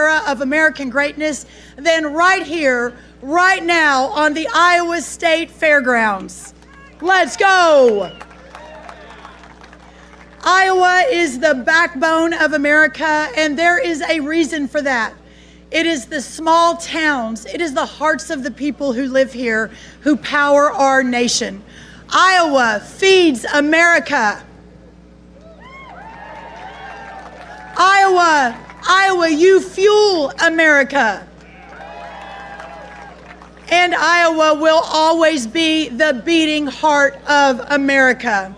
era of American greatness than right here, right now on the Iowa State Fairgrounds. Let's go. Iowa is the backbone of America, and there is a reason for that. It is the small towns, it is the hearts of the people who live here who power our nation. Iowa feeds America. Iowa, you fuel America. And Iowa will always be the beating heart of America.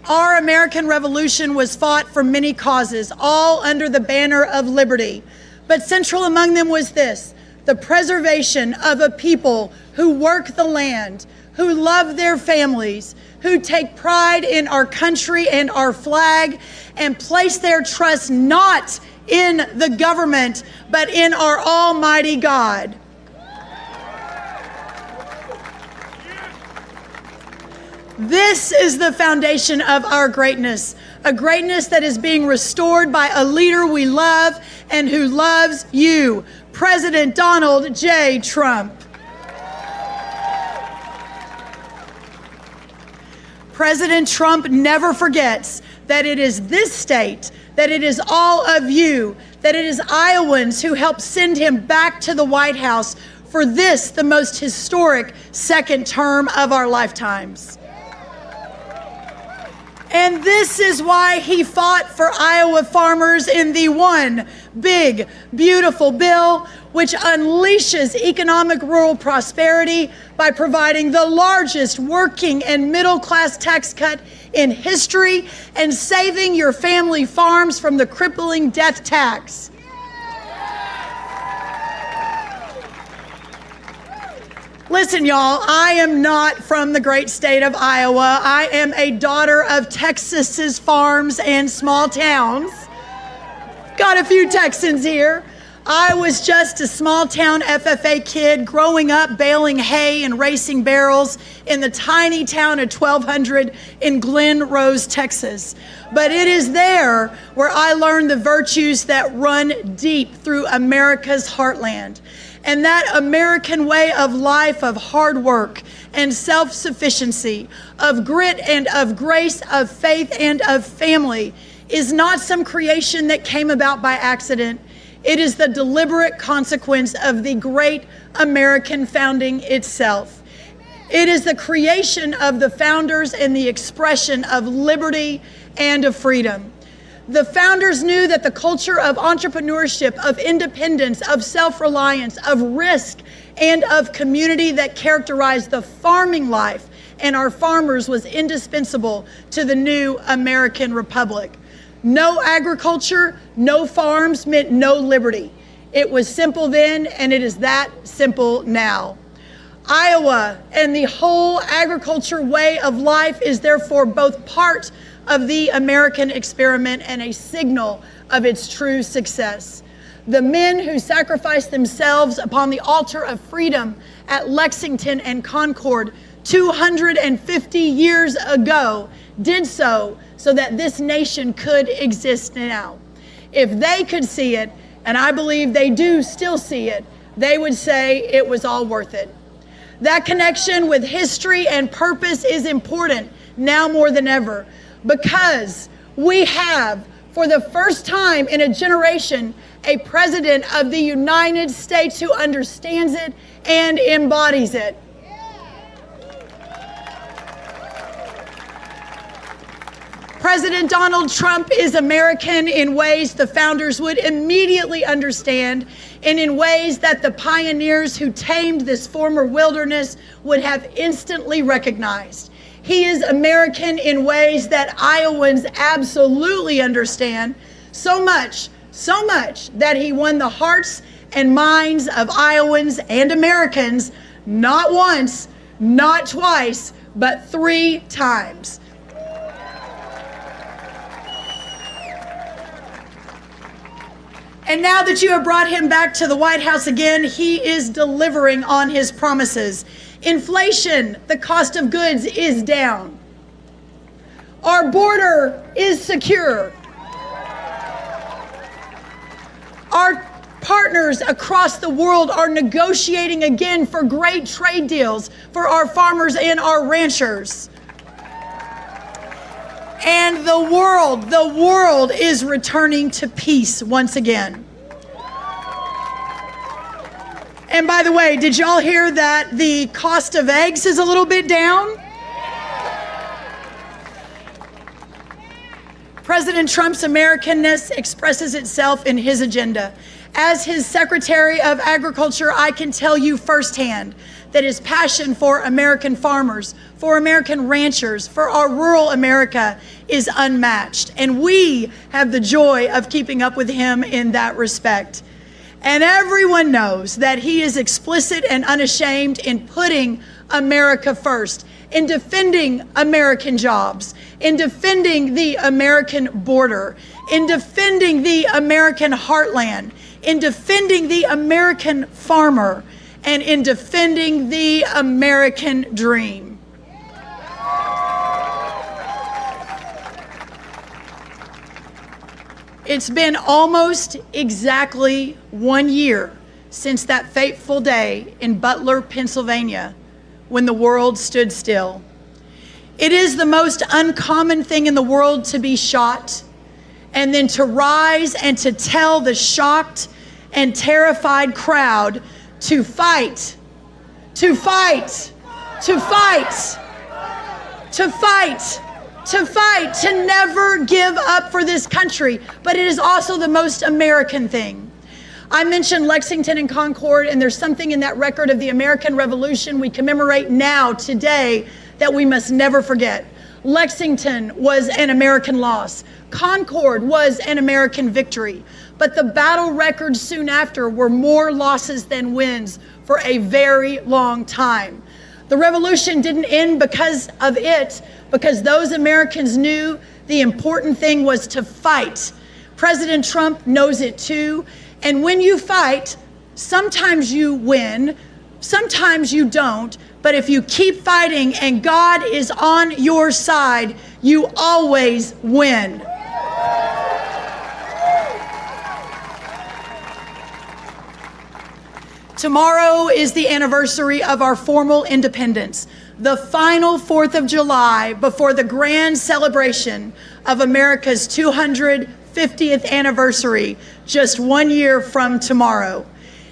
Our American Revolution was fought for many causes, all under the banner of liberty. But central among them was this: the preservation of a people who work the land, who love their families, who take pride in our country and our flag, and place their trust not in the government, but in our Almighty God. This is the foundation of our greatness, a greatness that is being restored by a leader we love and who loves you, President Donald J. Trump. President Trump never forgets that it is this state, that it is all of you, that it is Iowans who helped send him back to the White House for this, the most historic second term of our lifetimes. And this is why he fought for Iowa farmers in the one big, beautiful bill, which unleashes economic rural prosperity by providing the largest working and middle-class tax cut in history and saving your family farms from the crippling death tax. Listen, y'all, I am not from the great state of Iowa. I am a daughter of Texas's farms and small towns. Got a few Texans here. I was just a small town FFA kid growing up baling hay and racing barrels in the tiny town of 1200 in Glen Rose, Texas. But it is there where I learned the virtues that run deep through America's heartland. And that American way of life of hard work and self-sufficiency, of grit and of grace, of faith and of family is not some creation that came about by accident. It is the deliberate consequence of the great American founding itself. It is the creation of the founders and the expression of liberty and of freedom. The founders knew that the culture of entrepreneurship, of independence, of self-reliance, of risk, and of community that characterized the farming life and our farmers was indispensable to the new American Republic. No agriculture, no farms meant no liberty. It was simple then, and it is that simple now. Iowa and the whole agriculture way of life is therefore both part of the American experiment and a signal of its true success. The men who sacrificed themselves upon the altar of freedom at Lexington and Concord 250 years ago did so that this nation could exist now. If they could see it, and I believe they do still see it, they would say it was all worth it. That connection with history and purpose is important now more than ever, because we have, for the first time in a generation, a president of the United States who understands it and embodies it. President Donald Trump is American in ways the founders would immediately understand, and in ways that the pioneers who tamed this former wilderness would have instantly recognized. He is American in ways that Iowans absolutely understand, so much that he won the hearts and minds of Iowans and Americans, not once, not twice, but 3 times. And now that you have brought him back to the White House again, he is delivering on his promises. Inflation, the cost of goods, is down. Our border is secure. Our partners across the world are negotiating again for great trade deals for our farmers and our ranchers. And the world is returning to peace once again. And by the way, did y'all hear that the cost of eggs is a little bit down? President Trump's Americanness expresses itself in his agenda. As his Secretary of Agriculture, I can tell you firsthand that his passion for American farmers, for American ranchers, for our rural America is unmatched. And we have the joy of keeping up with him in that respect. And everyone knows that he is explicit and unashamed in putting America first, in defending American jobs, in defending the American border, in defending the American heartland, in defending the American farmer, and in defending the American dream. It's been almost exactly 1 year since that fateful day in Butler, Pennsylvania, when the world stood still. It is the most uncommon thing in the world to be shot, and then to rise and to tell the shocked and terrified crowd to fight, to fight, to fight, to fight, to fight, to never give up for this country. But it is also the most American thing. I mentioned Lexington and Concord, and there's something in that record of the American Revolution we commemorate now, today, that we must never forget. Lexington was an American loss. Concord was an American victory. But the battle records soon after were more losses than wins for a very long time. The revolution didn't end because of it, because those Americans knew the important thing was to fight. President Trump knows it too. And when you fight, sometimes you win, sometimes you don't. But if you keep fighting and God is on your side, you always win. Tomorrow is the anniversary of our formal independence, the final 4th of July before the grand celebration of America's 250th anniversary, just 1 year from tomorrow.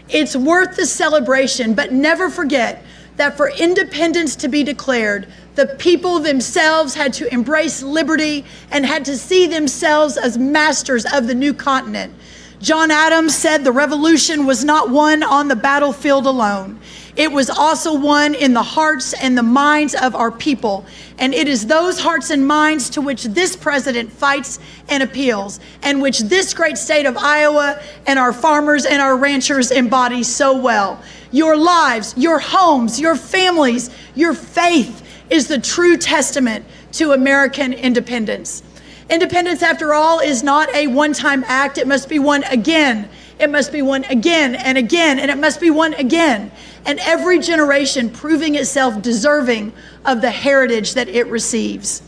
It's worth the celebration, but never forget that for independence to be declared, the people themselves had to embrace liberty and had to see themselves as masters of the new continent. John Adams said the revolution was not won on the battlefield alone. It was also won in the hearts and the minds of our people. And it is those hearts and minds to which this president fights and appeals, and which this great state of Iowa and our farmers and our ranchers embody so well. Your lives, your homes, your families, your faith is the true testament to American independence. Independence, after all, is not a one-time act. It must be won again. It must be won again and again, and it must be won again. And every generation proving itself deserving of the heritage that it receives.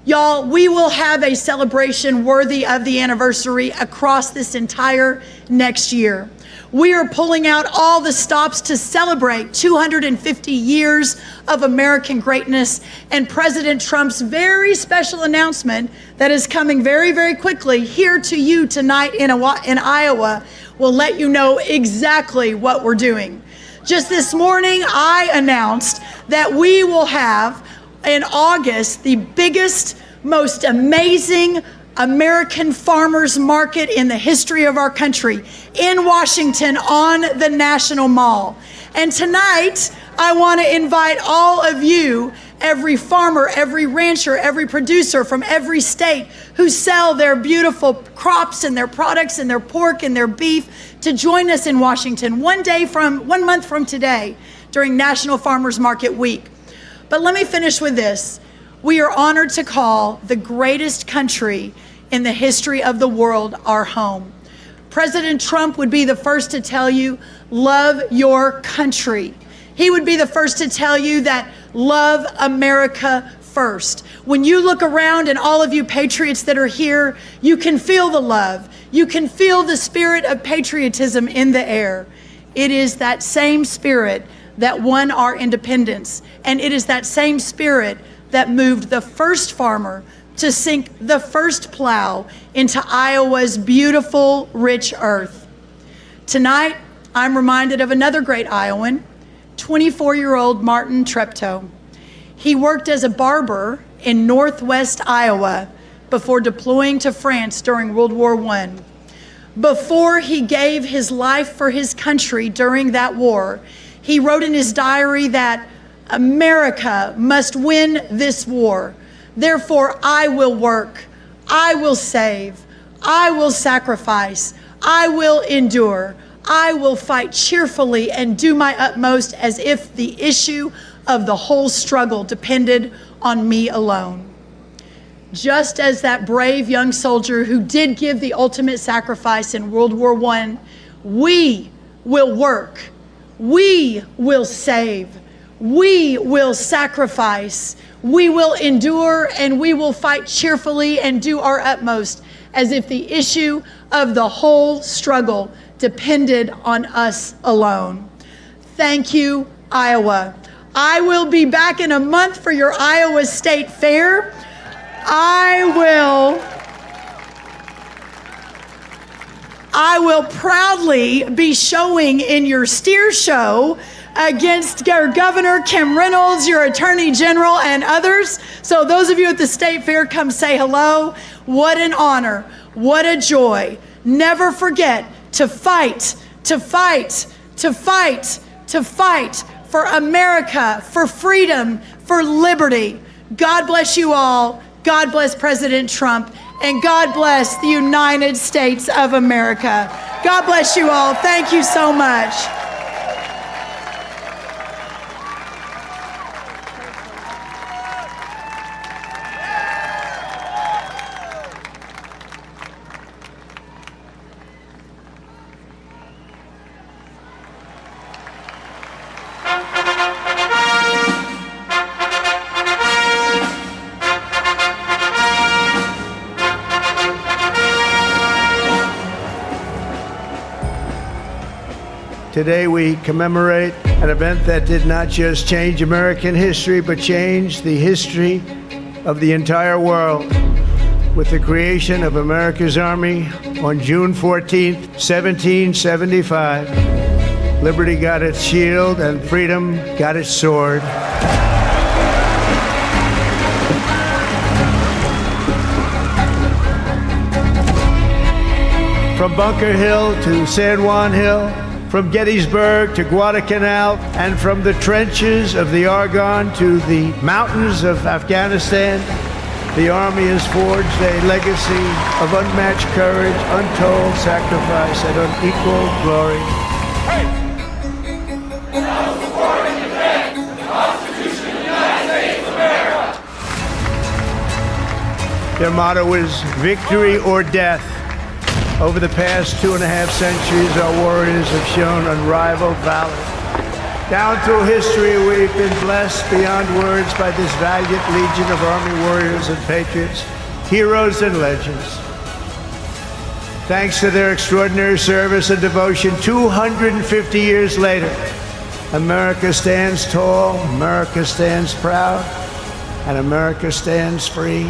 Y'all, we will have a celebration worthy of the anniversary across this entire next year. We are pulling out all the stops to celebrate 250 years of American greatness, and President Trump's very special announcement that is coming very, very quickly here to you tonight in Iowa will let you know exactly what we're doing. Just this morning, I announced that we will have in August the biggest, most amazing American farmers market in the history of our country in Washington on the National Mall. And tonight, I want to invite all of you, every farmer, every rancher, every producer from every state who sell their beautiful crops and their products and their pork and their beef, to join us in Washington 1 month from today during National Farmers Market Week. But let me finish with this. We are honored to call the greatest country in the history of the world our home. President Trump would be the first to tell you, love your country. He would be the first to tell you that love America first. When you look around, and all of you patriots that are here, you can feel the love. You can feel the spirit of patriotism in the air. It is that same spirit that won our independence, and it is that same spirit that moved the first farmer to sink the first plow into Iowa's beautiful, rich earth. Tonight, I'm reminded of another great Iowan, 24-year-old Martin Treptow. He worked as a barber in Northwest Iowa before deploying to France during World War I. Before he gave his life for his country during that war, he wrote in his diary that America must win this war. Therefore, I will work, I will save, I will sacrifice, I will endure, I will fight cheerfully and do my utmost as if the issue of the whole struggle depended on me alone. Just as that brave young soldier who did give the ultimate sacrifice in World War I, we will work, we will save, we will sacrifice, we will endure, and we will fight cheerfully and do our utmost as if the issue of the whole struggle depended on us alone. Thank you, Iowa. I will be back in a month for your Iowa State Fair. I will proudly be showing in your steer show against your Governor Kim Reynolds, your Attorney General, and others. So those of you at the State Fair, come say hello. What an honor, what a joy. Never forget to fight, to fight, to fight, to fight for America, for freedom, for liberty. God bless you all. God bless President Trump, and God bless the United States of America. God bless you all. Thank you so much. Today we commemorate an event that did not just change American history, but changed the history of the entire world with the creation of America's Army on June 14th, 1775. Liberty got its shield and freedom got its sword. From Bunker Hill to San Juan Hill, from Gettysburg to Guadalcanal, and from the trenches of the Argonne to the mountains of Afghanistan, the Army has forged a legacy of unmatched courage, untold sacrifice, and unequaled glory. Hey! I will support and defend the Constitution of the United States of America. Their motto is victory or death. Over the past 2.5 centuries, our warriors have shown unrivaled valor. Down through history, we've been blessed beyond words by this valiant legion of Army warriors and patriots, heroes and legends. Thanks to their extraordinary service and devotion, 250 years later, America stands tall, America stands proud, and America stands free.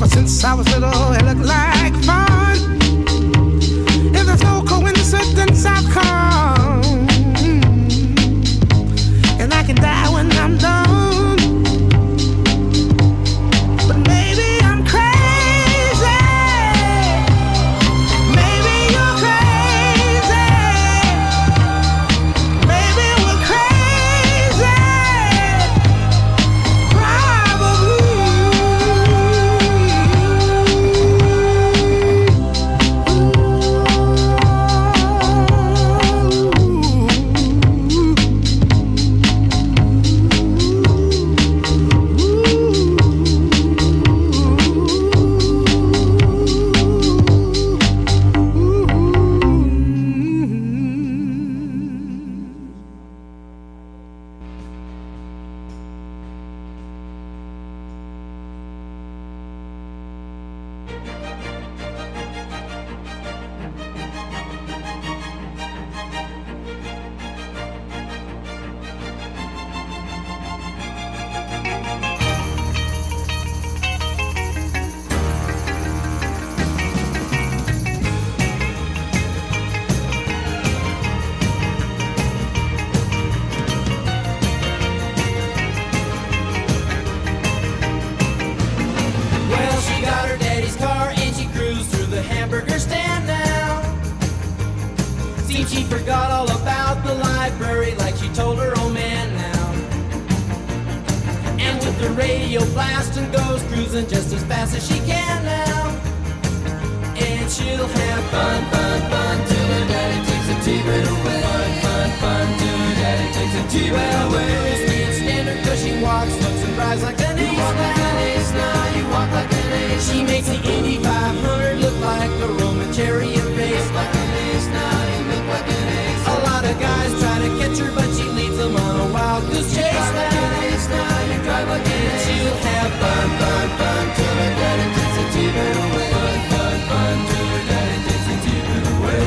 Ever since I was little, it looked like fun. If there's no coincidence, I've come, and I can die when I'm done. But maybe I'm crazy. Maybe you're crazy. Maybe we're crazy. She forgot all about the library like she told her old man now. And with the radio blasting goes cruising just as fast as she can now. And she'll have fun, fun, fun till her daddy takes a T-bird away. Fun, fun, fun till her daddy takes a T-bird away. Can't stand her 'cause she walks, looks and drives like an ace. You walk like an ace now, you walk like an ace. She makes the Indy 500 look like a Roman chariot race. Like an ace now, you look like an ace. A lot of guys try to catch her, but she leads them on a wild goose chase. Like an ace now, you drive like an ace. She'll have fun, fun, fun till her daddy takes a T-bird away. Fun, fun, fun till her daddy takes a T-bird away.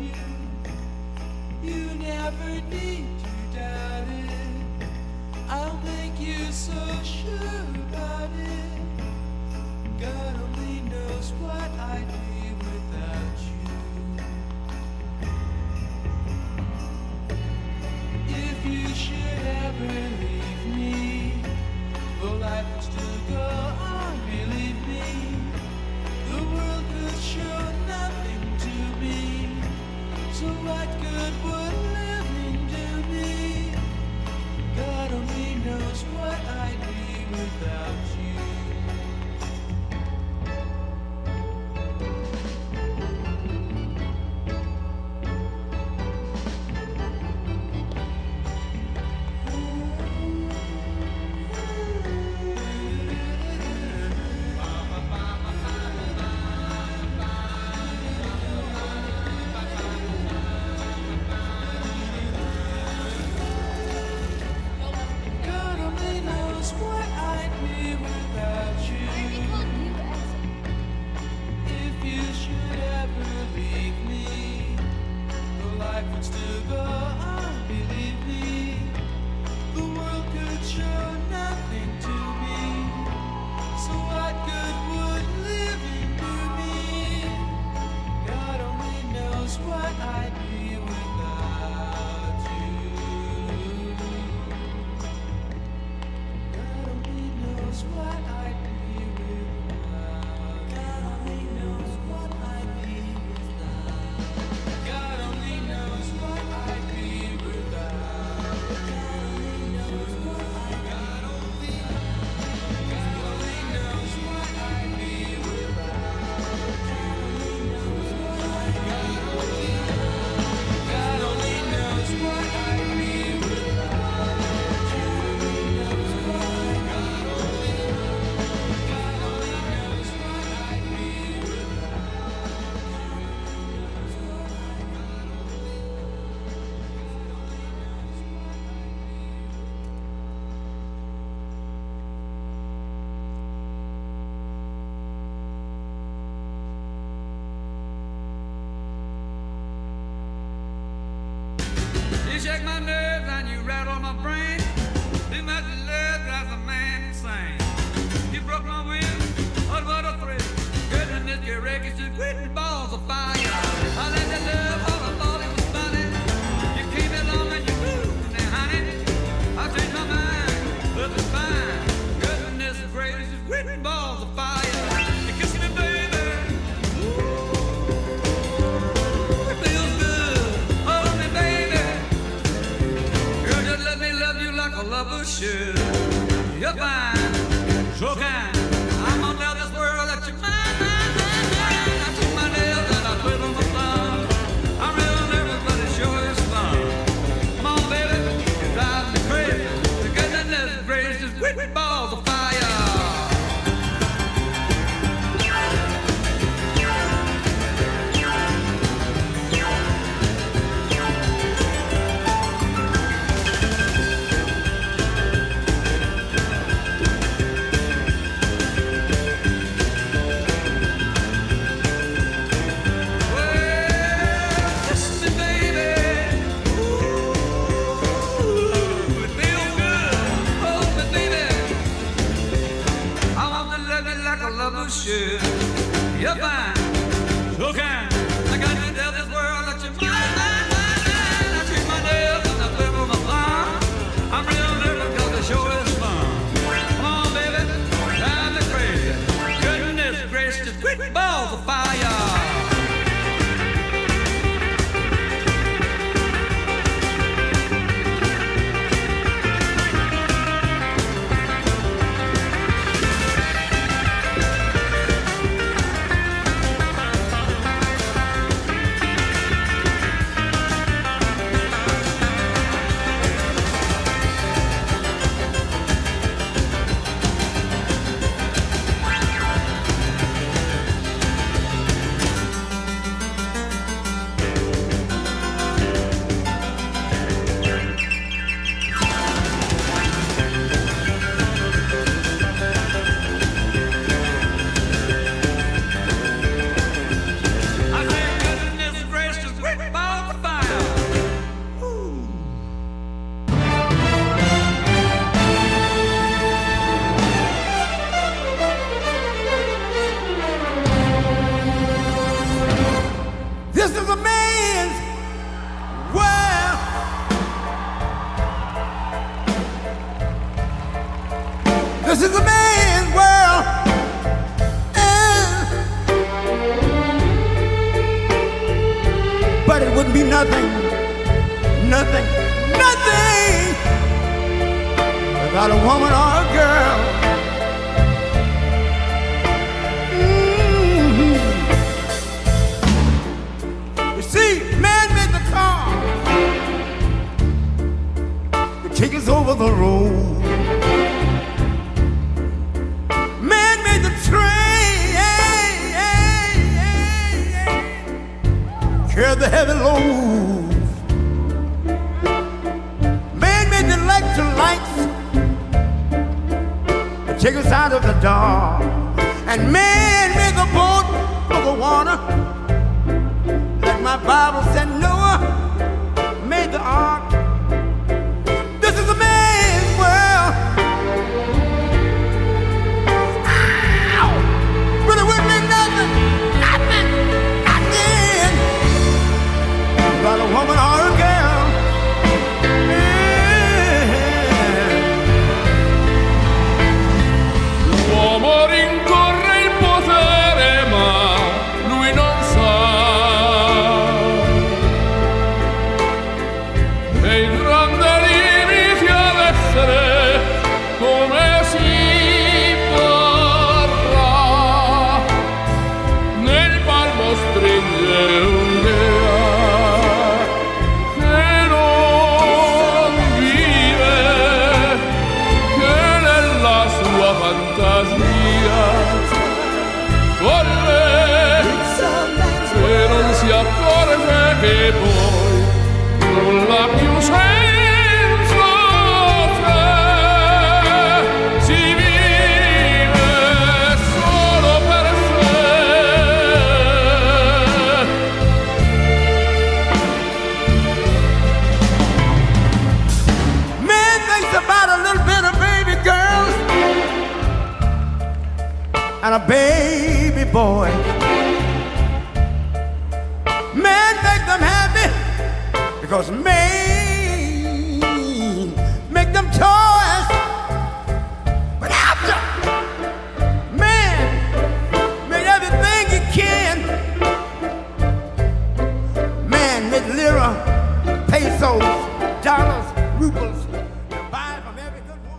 you. You never need to doubt it. I'll make you so sure about it. God only knows what I'd be without you. If you should ever leave me, though life would still go on, believe me, the world could show nothing to me. So what good would living do me? God only knows what I'd be without you. God only knows what I'd be without you. If you should ever leave me, though life would still go on, believe me, the world could show nothing to me. So what good would living do me? God only knows what I'd be without you. God only knows what I'd be without. God only knows what I'd be without. God only knows what I'd be without. God only knows what I'd be. God only knows what I'd be without. God only knows what I'd be You shake my nerves and you rattle my brain. Too much love drives a man insane. You broke my will, oh what a thrill. Goodness, your wreckage just quitting balls of fire. I let that love all I thought it was funny. You came along and you moved and honey, I changed my mind, love is fine. Goodness gracious, just quitting balls of fire. You kiss me, baby. Ooh, it feels good. Hold me, baby. Girl, just let me love you like a lover should. You're fine, so kind. I'm gonna tell this world that you're mine, mine, mine, mine. I took my nails and I put on my thumb. I'm real nervous, but it sure is fun. Come on, baby, you drive me crazy. The goodness gracious, with balls of fire. This is a man's world. But it wouldn't be nothing without a woman or a girl. You see, man made the car to take us over the road. Man made the train, carry the heavy loads. Man made the electric lights to take us out of the dark. And man made the boat for the water. Like my Bible said, Noah made the ark. This is a man's world. Ow! But it wouldn't be nothing about a woman or a girl. L'uomo rincorre il potere, ma lui non sa che il grande limiti ad essere come si vorrà. Nel palmo stringe un'idea che non vive, che nella sua fantasia corre, se non si accorge che poi nulla più senza sé, si vive solo per sé. Man thinks about a little bit of baby girls and a baby boy. Man make them happy because man make them toys. But after man made everything he can, man made lira, pesos, dollars, rubles to buy from every good woman.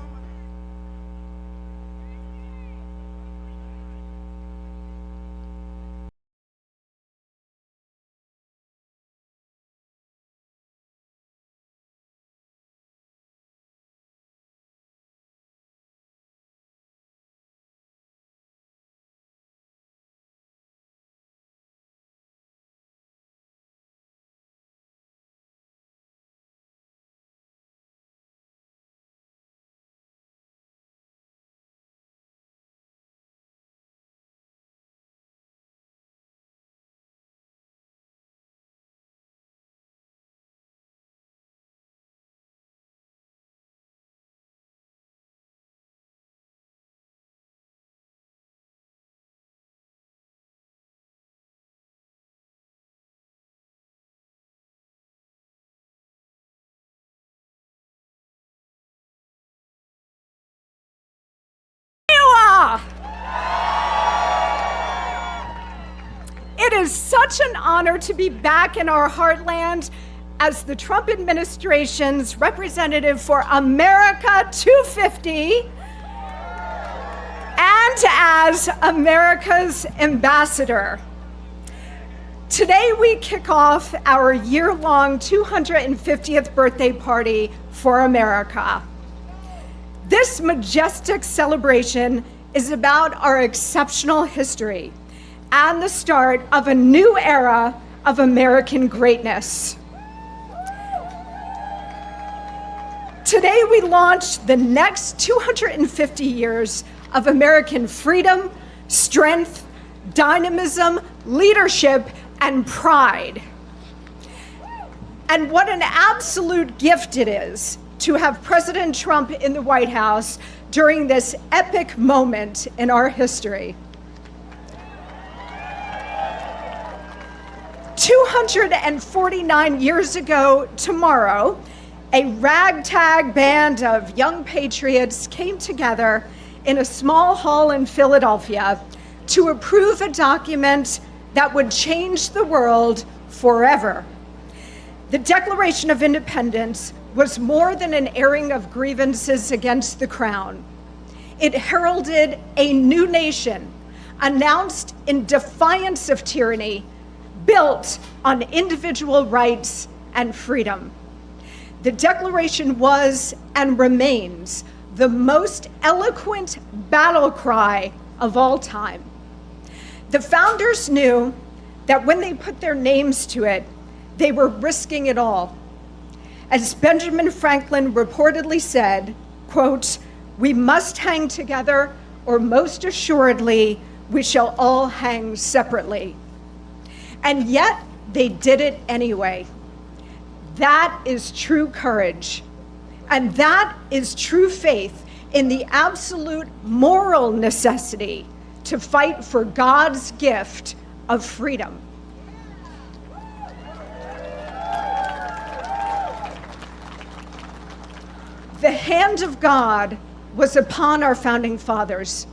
It is such an honor to be back in our heartland as the Trump administration's representative for America250 and as America's ambassador. Today we kick off our year-long 250th birthday party for America. This majestic celebration is about our exceptional history and the start of a new era of American greatness. Today we launch the next 250 years of American freedom, strength, dynamism, leadership, and pride. And what an absolute gift it is to have President Trump in the White House during this epic moment in our history. 249 years ago tomorrow, a ragtag band of young patriots came together in a small hall in Philadelphia to approve a document that would change the world forever. The Declaration of Independence was more than an airing of grievances against the crown. It heralded a new nation, announced in defiance of tyranny, built on individual rights and freedom. The Declaration was and remains the most eloquent battle cry of all time. The founders knew that when they put their names to it, they were risking it all. As Benjamin Franklin reportedly said, quote, "We must hang together, or most assuredly, we shall all hang separately." And yet, they did it anyway. That is true courage. And that is true faith in the absolute moral necessity to fight for God's gift of freedom. The hand of God was upon our founding fathers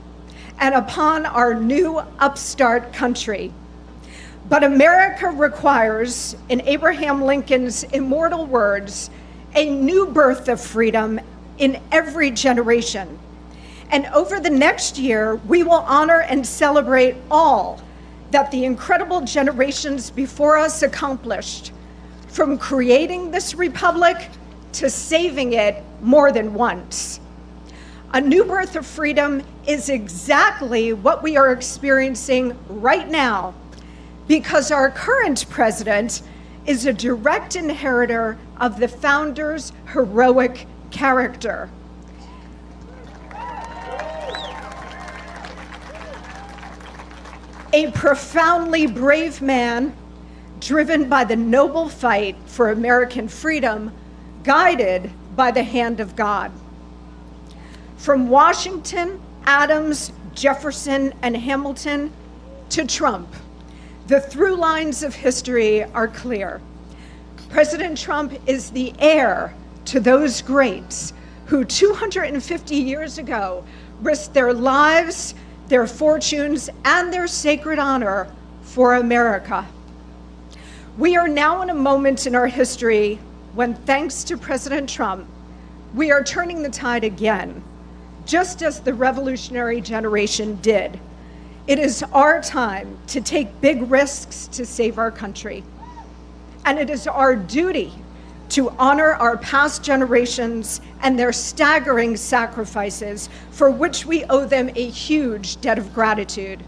and upon our new upstart country. But America requires, in Abraham Lincoln's immortal words, a new birth of freedom in every generation. And over the next year, we will honor and celebrate all that the incredible generations before us accomplished, from creating this republic to saving it more than once. A new birth of freedom is exactly what we are experiencing right now, because our current president is a direct inheritor of the founders' heroic character. A profoundly brave man, driven by the noble fight for American freedom, guided by the hand of God. From Washington, Adams, Jefferson, and Hamilton to Trump, the through lines of history are clear. President Trump is the heir to those greats who 250 years ago risked their lives, their fortunes, and their sacred honor for America. We are now in a moment in our history when, thanks to President Trump, we are turning the tide again, just as the revolutionary generation did. It is our time to take big risks to save our country. And it is our duty to honor our past generations and their staggering sacrifices, for which we owe them a huge debt of gratitude.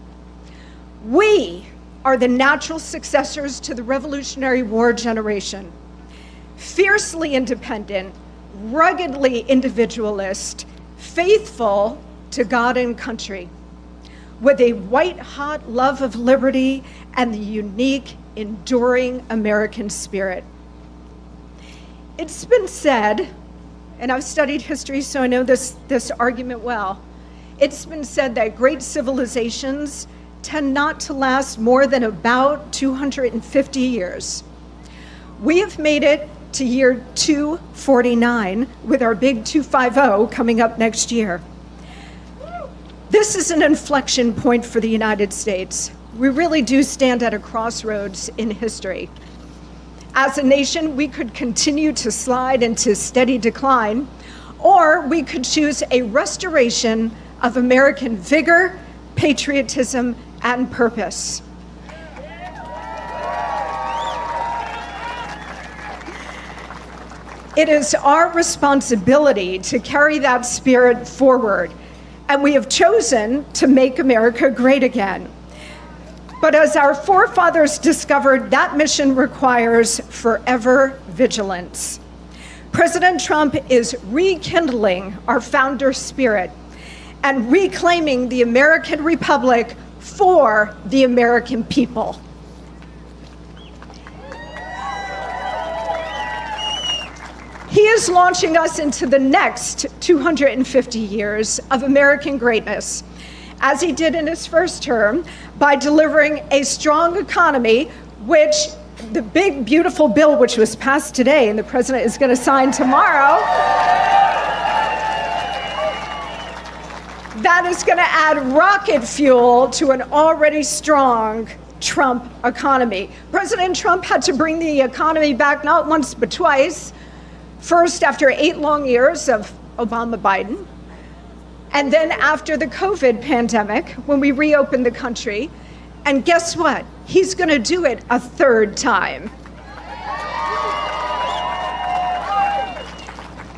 We are the natural successors to the Revolutionary War generation, fiercely independent, ruggedly individualist, faithful to God and country, with a white-hot love of liberty and the unique, enduring American spirit. It's been said, and I've studied history, so I know this argument well. It's been said that great civilizations tend not to last more than about 250 years. We have made it to year 249 with our big 250 coming up next year. This is an inflection point for the United States. We really do stand at a crossroads in history. As a nation, we could continue to slide into steady decline, or we could choose a restoration of American vigor, patriotism, and purpose. It is our responsibility to carry that spirit forward, and we have chosen to make America great again. But as our forefathers discovered, that mission requires forever vigilance. President Trump is rekindling our founder spirit and reclaiming the American Republic for the American people. He is launching us into the next 250 years of American greatness, as he did in his first term, by delivering a strong economy, which the big, beautiful bill which was passed today and the president is going to sign tomorrow, that is going to add rocket fuel to an already strong Trump economy. President Trump had to bring the economy back not once but twice. First, after 8 long years of Obama-Biden, and then after the COVID pandemic, when we reopened the country. And guess what? He's going to do it a 3rd time.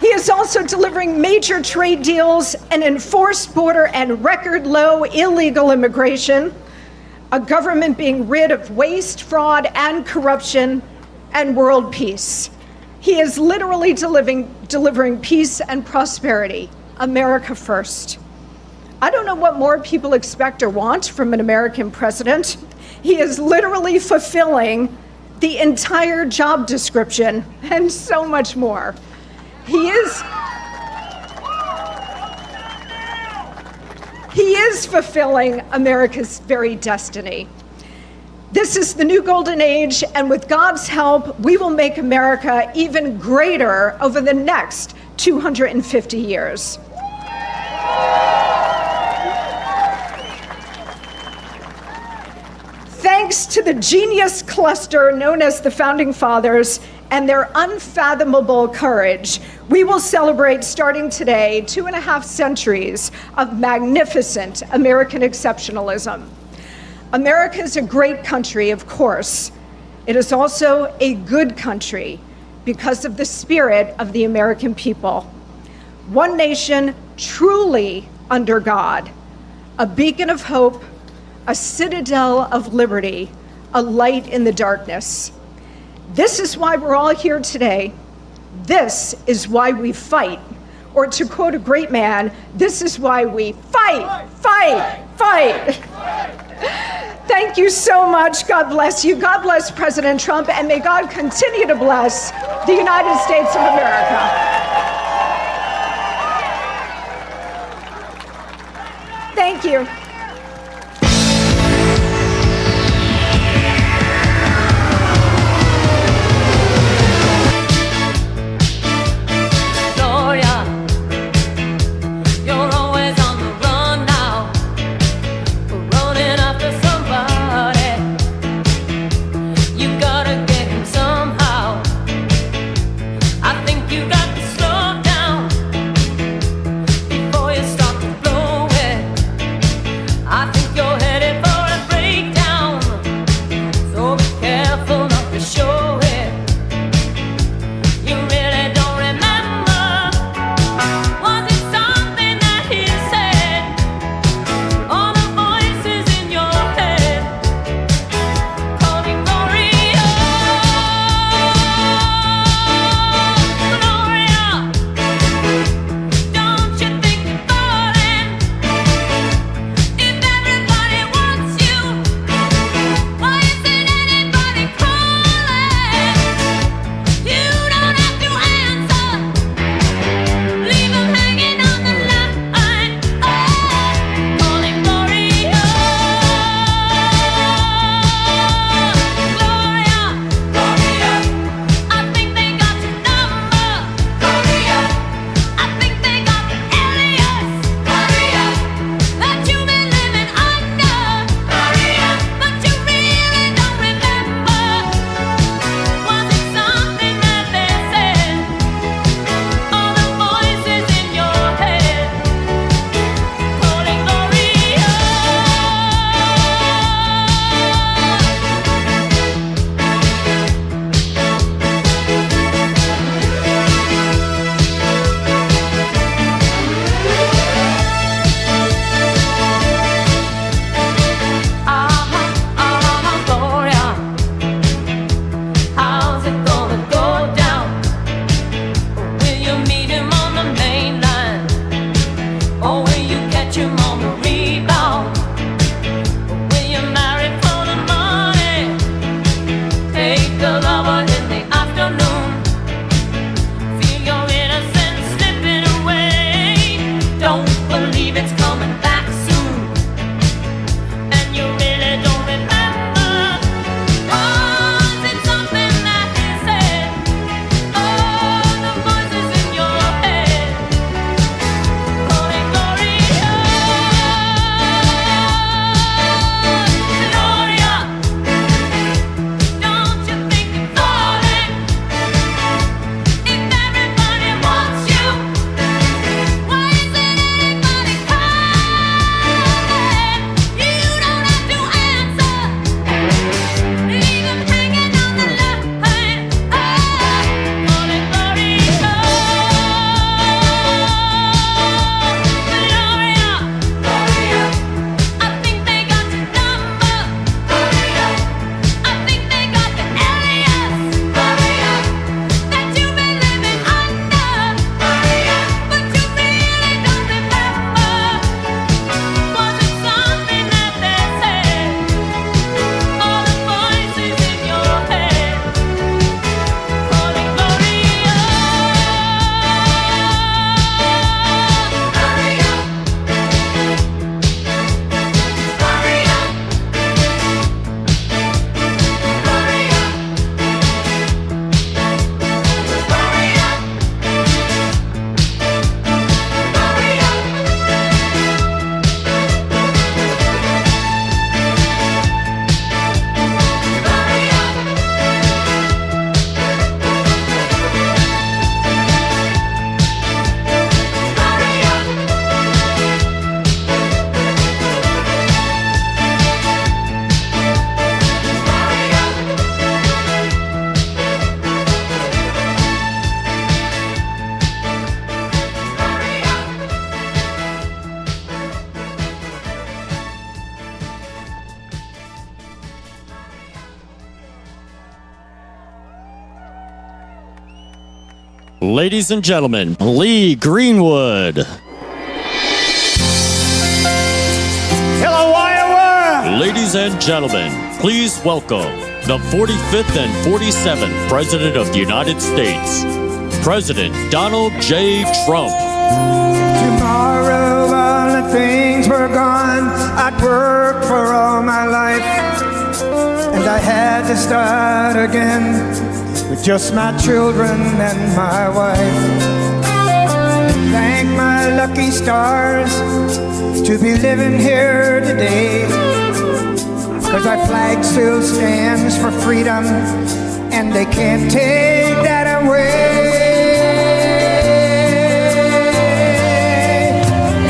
He is also delivering major trade deals, an enforced border, and record low illegal immigration, a government being rid of waste, fraud, and corruption, and world peace. He is literally delivering peace and prosperity. America first. I don't know what more people expect or want from an American president. He is literally fulfilling the entire job description and so much more. He is fulfilling America's very destiny. This is the new golden age, and with God's help, we will make America even greater over the next 250 years. Thanks to the genius cluster known as the Founding Fathers and their unfathomable courage, we will celebrate, starting today, 2.5 centuries of magnificent American exceptionalism. America is a great country, of course. It is also a good country because of the spirit of the American people. One nation truly under God, a beacon of hope, a citadel of liberty, a light in the darkness. This is why we're all here today. This is why we fight. Or to quote a great man, this is why we fight, fight, fight. Thank you so much. God bless you. God bless President Trump, and may God continue to bless the United States of America. Thank you. Ladies and gentlemen, Lee Greenwood. Hello, Iowa! Ladies and gentlemen, please welcome the 45th and 47th President of the United States, President Donald J. Trump. Tomorrow all the things were gone. I'd worked for all my life, and I had to start again with just my children and my wife. Thank my lucky stars to be living here today, 'cause our flag still stands for freedom, and they can't take that away.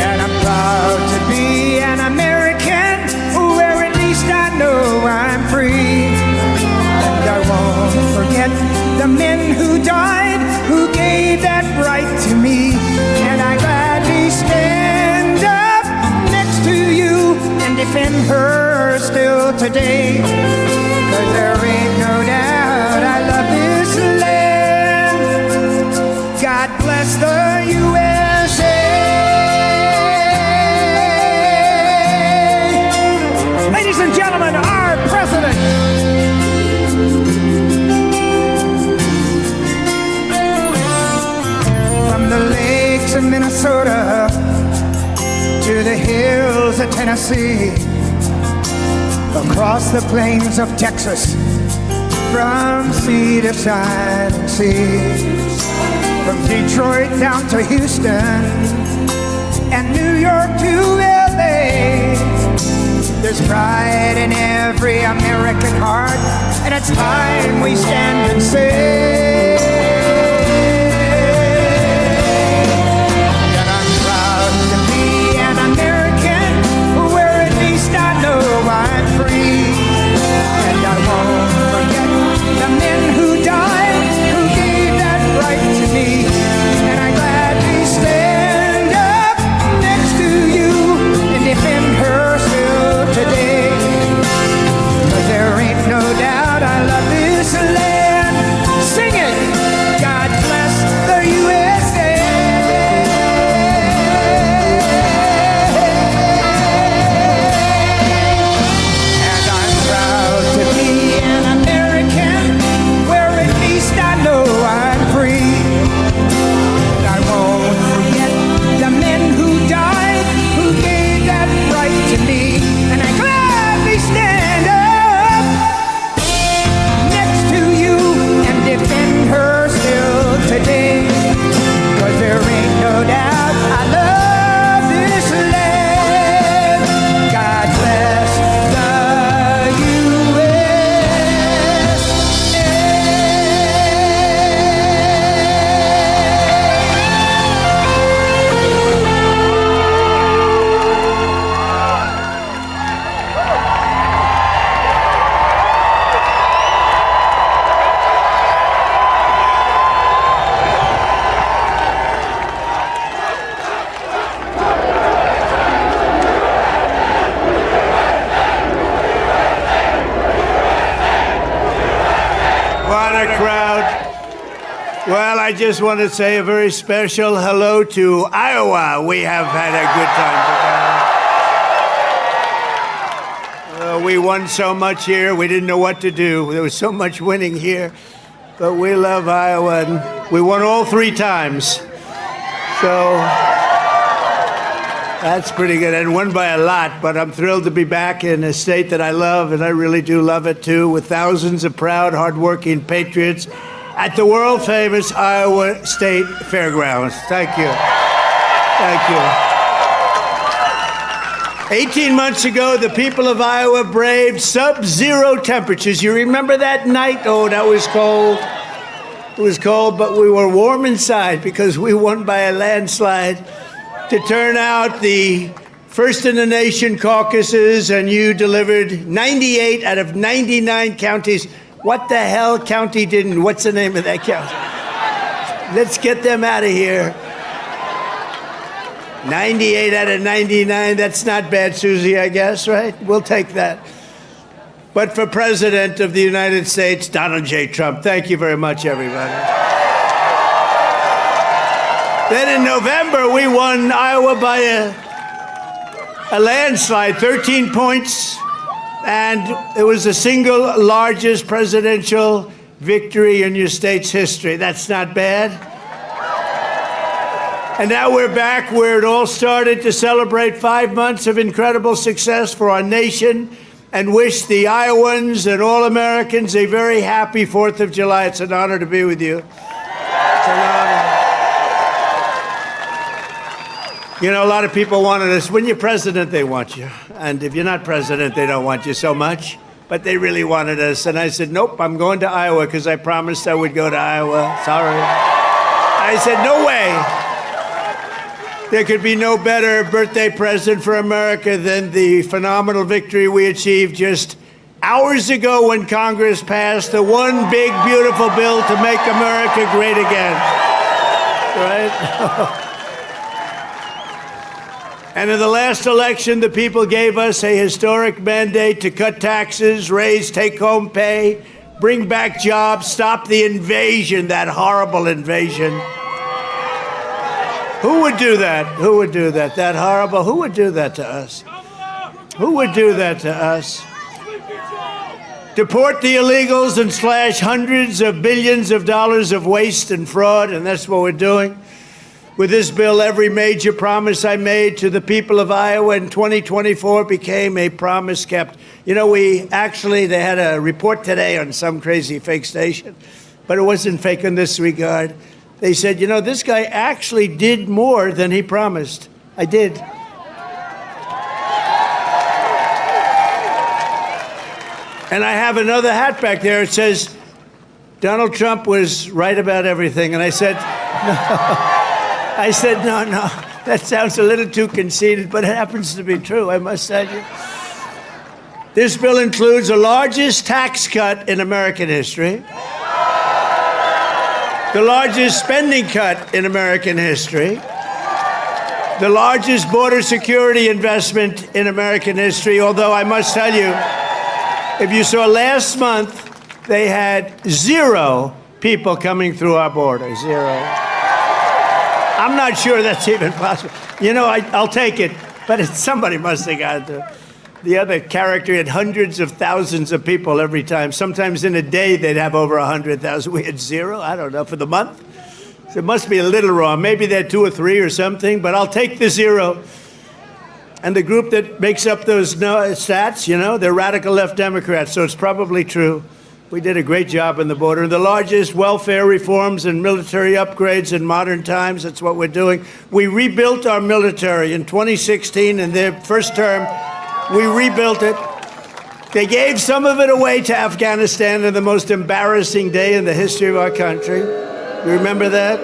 And I'm proud to be an American, where at least I know I'm free. And I won't forget the men who died, who gave that right to me. And I gladly stand up next to you and defend her still today. 'Cause there ain't no doubt I love this land. God bless the USA. Ladies and gentlemen, our president. From the lakes of Minnesota to the hills of Tennessee, across the plains of Texas, from sea to shining sea, from Detroit down to Houston and New York to LA. There's pride in every American heart, and it's time we stand and say that I'm proud to be an American, where at least I know I'm free. And I won't forget the men who died, who gave that right to me. And I gladly stand up next to you and defend her still today. 'Cause there ain't no doubt I love this land. Sing it! God bless the USA. And I'm proud to be an American, where at least I know I'm free. And I won't forget the men who died, who gave that right to me. And I gladly stand up next to you and defend her still today. 'Cause there ain't no doubt I love this land. God bless the USA. What a crowd. Well, I just want to say a very special hello to Iowa. We have had a good time together. We won so much here, we didn't know what to do. There was so much winning here. But we love Iowa, and we won all 3 times. So that's pretty good, and won by a lot. But I'm thrilled to be back in a state that I love, and I really do love it too, with thousands of proud, hardworking patriots at the world-famous Iowa State Fairgrounds. Thank you. Thank you. 18 months ago, the people of Iowa braved sub-zero temperatures. You remember that night? Oh, that was cold. It was cold, but we were warm inside because we won by a landslide to turn out the first in the nation caucuses, and you delivered 98 out of 99 counties. What the hell county didn't? What's the name of that county? Let's get them out of here. 98 out of 99, that's not bad, Susie, I guess, right? We'll take that. But for President of the United States, Donald J. Trump, thank you very much, everybody. Then in November, we won Iowa by a landslide, 13 points, and it was the single largest presidential victory in your state's history. That's not bad. And now we're back where it all started to celebrate 5 months of incredible success for our nation and wish the Iowans and all Americans a very happy 4th of July. It's an honor to be with you. It's an honor. You know, a lot of people wanted us. When you're president, they want you. And if you're not president, they don't want you so much. But they really wanted us. And I said, nope, I'm going to Iowa because I promised I would go to Iowa. Sorry. I said, no way. There could be no better birthday present for America than the phenomenal victory we achieved just hours ago when Congress passed the one big, beautiful bill to make America great again. Right? And in the last election, the people gave us a historic mandate to cut taxes, raise take-home pay, bring back jobs, stop the invasion, that horrible invasion. Who would do that? Who would do that? That horrible, who would do that to us? Who would do that to us? Deport the illegals and slash hundreds of billions of dollars of waste and fraud, and that's what we're doing. With this bill, every major promise I made to the people of Iowa in 2024 became a promise kept. You know, they had a report today on some crazy fake station, but it wasn't fake in this regard. They said, you know, this guy actually did more than he promised. I did. And I have another hat back there. It says, Donald Trump was right about everything. And I said, no. I said, no, that sounds a little too conceited, but it happens to be true, I must tell you. This bill includes the largest tax cut in American history, the largest spending cut in American history, the largest border security investment in American history, although I must tell you, if you saw last month, they had 0 people coming through our border, 0. I'm not sure that's even possible. You know, I'll take it, but somebody must have got it. The other character had hundreds of thousands of people every time. Sometimes in a day, they'd have over 100,000. We had 0, I don't know, for the month. So it must be a little wrong. Maybe they had 2 or 3 or something, but I'll take the 0. And the group that makes up those stats, you know, they're radical left Democrats, so it's probably true. We did a great job on the border. The largest welfare reforms and military upgrades in modern times. That's what we're doing. We rebuilt our military in 2016. In their first term, we rebuilt it. They gave some of it away to Afghanistan on the most embarrassing day in the history of our country. You remember that?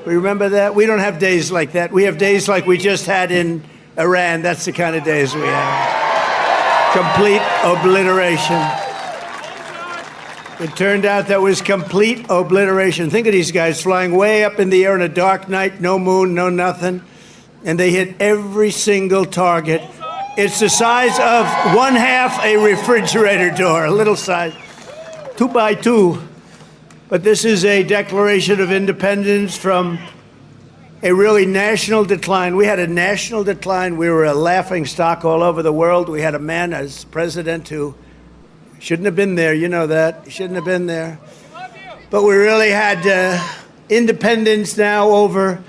We remember that? We don't have days like that. We have days like we just had in Iran. That's the kind of days we have. Complete obliteration. It turned out that was complete obliteration. Think of these guys flying way up in the air on a dark night, no moon, no nothing, and they hit every single target. It's the size of 1/2 a refrigerator door, a little size, 2 by 2. But this is a declaration of independence from a really national decline. We had a national decline. We were a laughing stock all over the world. We had a man as president who shouldn't have been there, you know that. Shouldn't have been there. But we really had independence now over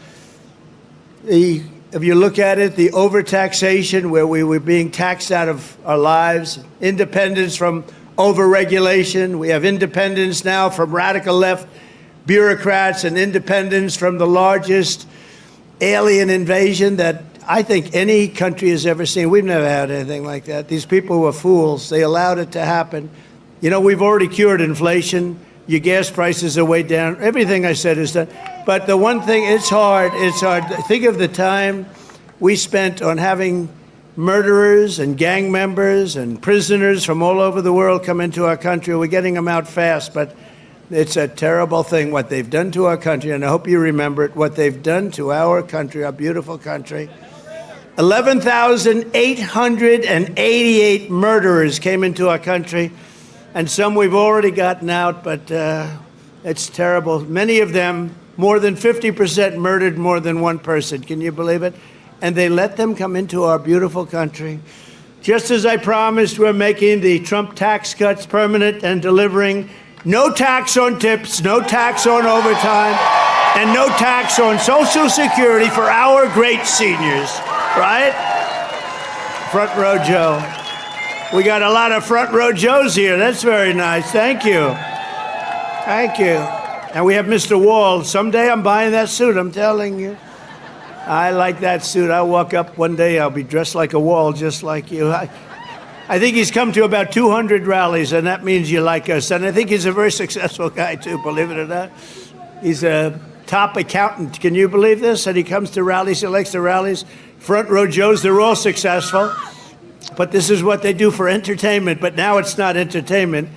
if you look at it, the overtaxation where we were being taxed out of our lives, independence from overregulation. We have independence now from radical left bureaucrats and independence from the largest alien invasion that I think any country has ever seen. We've never had anything like that. These people were fools. They allowed it to happen. You know, we've already cured inflation. Your gas prices are way down. Everything I said is done. But the one thing, it's hard. It's hard. Think of the time we spent on having murderers and gang members and prisoners from all over the world come into our country. We're getting them out fast, but it's a terrible thing what they've done to our country, and I hope you remember it, what they've done to our country, our beautiful country. 11,888 murderers came into our country, and some we've already gotten out, but it's terrible. Many of them more than 50% murdered more than one person. Can you believe it? And they let them come into our beautiful country. Just as I promised, we're making the Trump tax cuts permanent and delivering no tax on tips, no tax on overtime, and no tax on Social Security for our great seniors, right? Front row Joe. We got a lot of front row Joes here. That's very nice. Thank you. Thank you. And we have Mr. Wall. Someday I'm buying that suit, I'm telling you. I like that suit. I'll walk up one day, I'll be dressed like a Wall, just like you. I think he's come to about 200 rallies, and that means you like us. And I think he's a very successful guy, too, believe it or not. He's a top accountant. Can you believe this? And he comes to rallies, he likes the rallies. Front row Joes, they're all successful. But this is what they do for entertainment. But now it's not entertainment.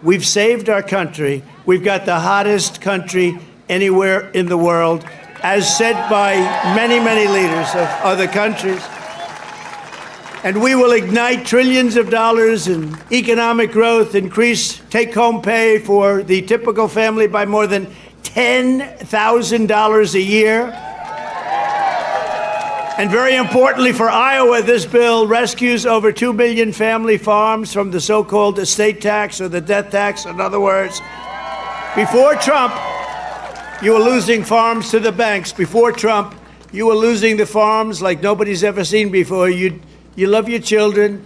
We've saved our country. We've got the hottest country anywhere in the world, as said by many, many leaders of other countries. And we will ignite trillions of dollars in economic growth, increase take-home pay for the typical family by more than $10,000 a year. And very importantly for Iowa, this bill rescues over 2 million family farms from the so-called estate tax or the death tax. In other words, before Trump, you were losing farms to the banks. Before Trump, you were losing the farms like nobody's ever seen before. You love your children.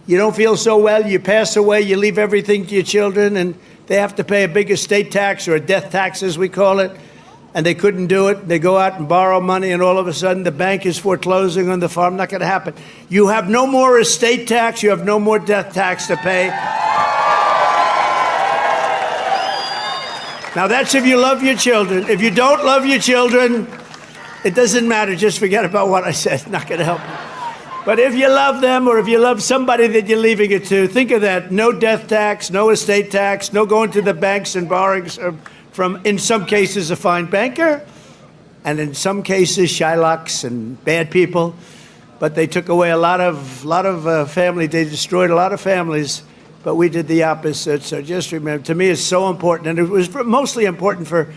You don't feel so well. You pass away. You leave everything to your children, and they have to pay a big estate tax or a death tax, as we call it. And they couldn't do it. They go out and borrow money, and all of a sudden the bank is foreclosing on the farm. Not going to happen. You have no more estate tax. You have no more death tax to pay. Now, that's if you love your children. If you don't love your children, it doesn't matter. Just forget about what I said. Not going to help you. But if you love them, or if you love somebody that you're leaving it to, think of that. No death tax, no estate tax, no going to the banks and borrowing from, in some cases, a fine banker, and in some cases, Shylocks and bad people. But they took away a lot of family. They destroyed a lot of families. But we did the opposite. So just remember, to me, it's so important. And it was mostly important for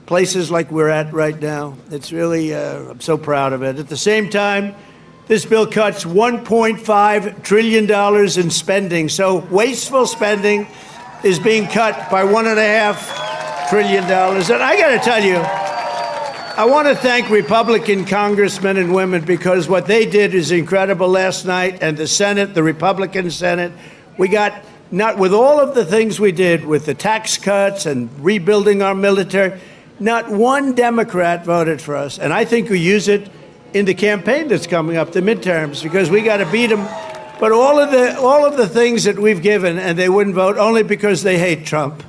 places like we're at right now. It's really, I'm so proud of it. At the same time, this bill cuts $1.5 trillion in spending. So wasteful spending is being cut by $1.5 trillion. And I got to tell you, I want to thank Republican congressmen and women, because what they did is incredible last night. And the Senate, the Republican Senate, we got, not with all of the things we did with the tax cuts and rebuilding our military, not one Democrat voted for us. And I think we use it in the campaign that's coming up, the midterms, because we got to beat them. But all of the things that we've given, and they wouldn't vote only because they hate Trump.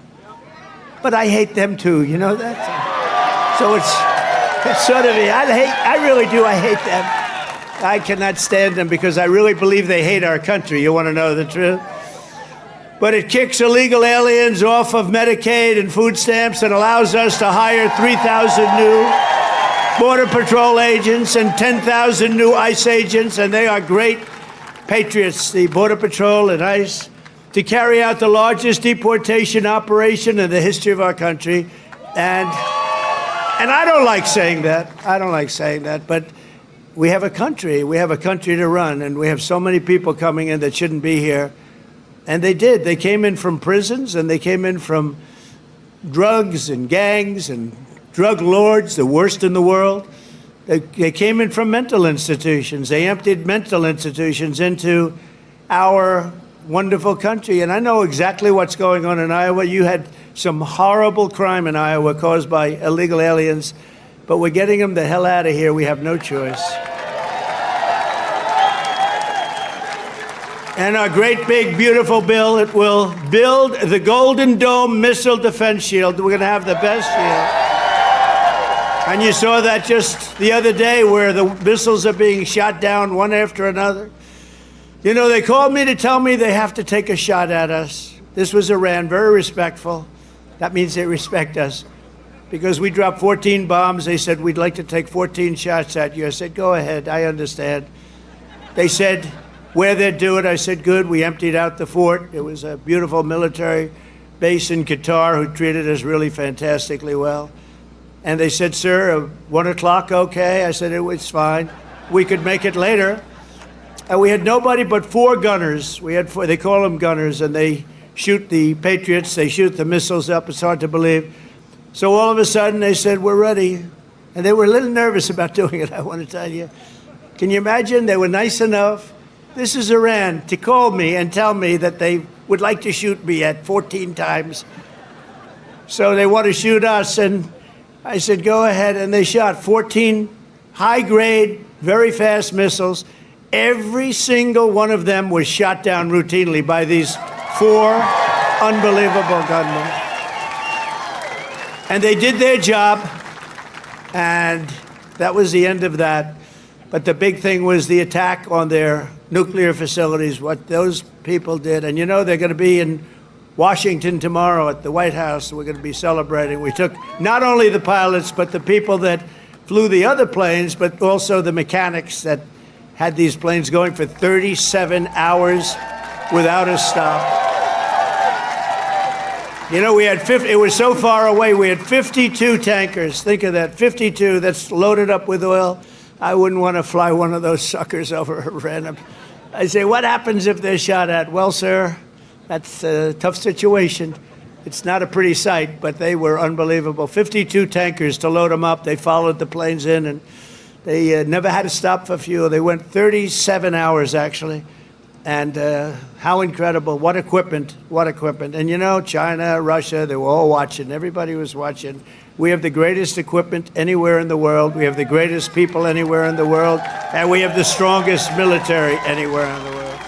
But I hate them too, you know that? So it's sort of, I really do, I hate them. I cannot stand them because I really believe they hate our country. You want to know the truth? But it kicks illegal aliens off of Medicaid and food stamps and allows us to hire 3,000 new Border Patrol agents and 10,000 new ICE agents, and they are great patriots, the Border Patrol and ICE, to carry out the largest deportation operation in the history of our country. And I don't like saying that. I don't like saying that, but we have a country. We have a country to run, and we have so many people coming in that shouldn't be here. And they did. They came in from prisons, and they came in from drugs and gangs and drug lords, the worst in the world. They came in from mental institutions. They emptied mental institutions into our wonderful country. And I know exactly what's going on in Iowa. You had some horrible crime in Iowa caused by illegal aliens, but we're getting them the hell out of here. We have no choice. And our great, big, beautiful bill, it will build the Golden Dome missile defense shield. We're going to have the best shield. And you saw that just the other day where the missiles are being shot down one after another. You know, they called me to tell me they have to take a shot at us. This was Iran, very respectful. That means they respect us. Because we dropped 14 bombs, they said, we'd like to take 14 shots at you. I said, go ahead, I understand. They said, where they'd do it, I said, good. We emptied out the fort. It was a beautiful military base in Qatar who treated us really fantastically well. And they said, sir, 1 o'clock, okay? I said, it's fine. We could make it later. And we had nobody but 4 gunners. We had 4, they call them gunners, and they shoot the Patriots, they shoot the missiles up. It's hard to believe. So all of a sudden they said, we're ready. And they were a little nervous about doing it, I want to tell you. Can you imagine? They were nice enough. This is Iran, to call me and tell me that they would like to shoot me at 14 times. So they want to shoot us. And I said, go ahead. And they shot 14 high-grade, very fast missiles. Every single one of them was shot down routinely by these 4 unbelievable gunmen. And they did their job, and that was the end of that. But the big thing was the attack on their nuclear facilities, what those people did. And you know, they're going to be in Washington tomorrow at the White House. We're going to be celebrating. We took not only the pilots, but the people that flew the other planes, but also the mechanics that had these planes going for 37 hours without a stop. You know, we had 50, it was so far away, we had 52 tankers. Think of that, 52 that's loaded up with oil. I wouldn't want to fly one of those suckers over a random. I say, what happens if they're shot at? Well, sir, that's a tough situation. It's not a pretty sight, but they were unbelievable. 52 tankers to load them up. They followed the planes in, and they never had to stop for fuel. They went 37 hours, actually. And how incredible. What equipment, what equipment. And you know, China, Russia, they were all watching. Everybody was watching. We have the greatest equipment anywhere in the world. We have the greatest people anywhere in the world. And we have the strongest military anywhere in the world.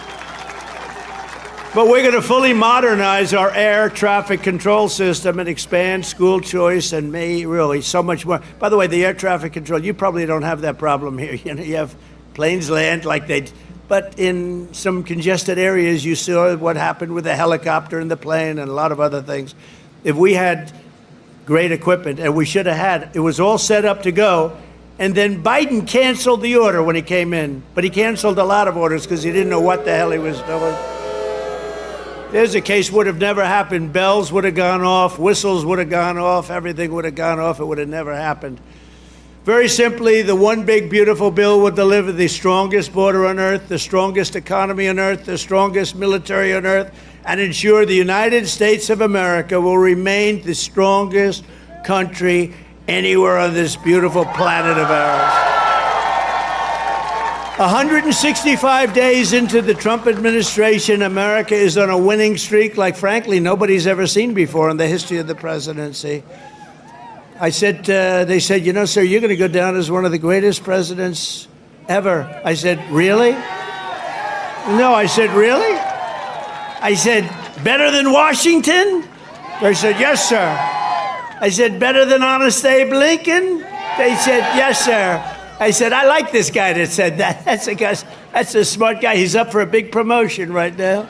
But we're going to fully modernize our air traffic control system and expand school choice and really so much more. By the way, the air traffic control, you probably don't have that problem here. You know, you have planes land like they... But in some congested areas, you saw what happened with the helicopter and the plane and a lot of other things. If we had great equipment, and we should have had, it was all set up to go, and then Biden canceled the order when he came in. But he canceled a lot of orders because he didn't know what the hell he was doing. There's a case would have never happened. Bells would have gone off, whistles would have gone off, everything would have gone off. It would have never happened. Very simply, the one big beautiful bill would deliver the strongest border on earth, the strongest economy on earth, the strongest military on earth, and ensure the United States of America will remain the strongest country anywhere on this beautiful planet of ours. 165 days into the Trump administration, America is on a winning streak like, frankly, nobody's ever seen before in the history of the presidency. I said, they said, you know, sir, you're going to go down as one of the greatest presidents ever. I said, really? No, I said, really? I said, better than Washington? They said, yes, sir. I said, better than Honest Abe Lincoln? They said, yes, sir. I said, I like this guy that said that. That's a smart guy. He's up for a big promotion right now.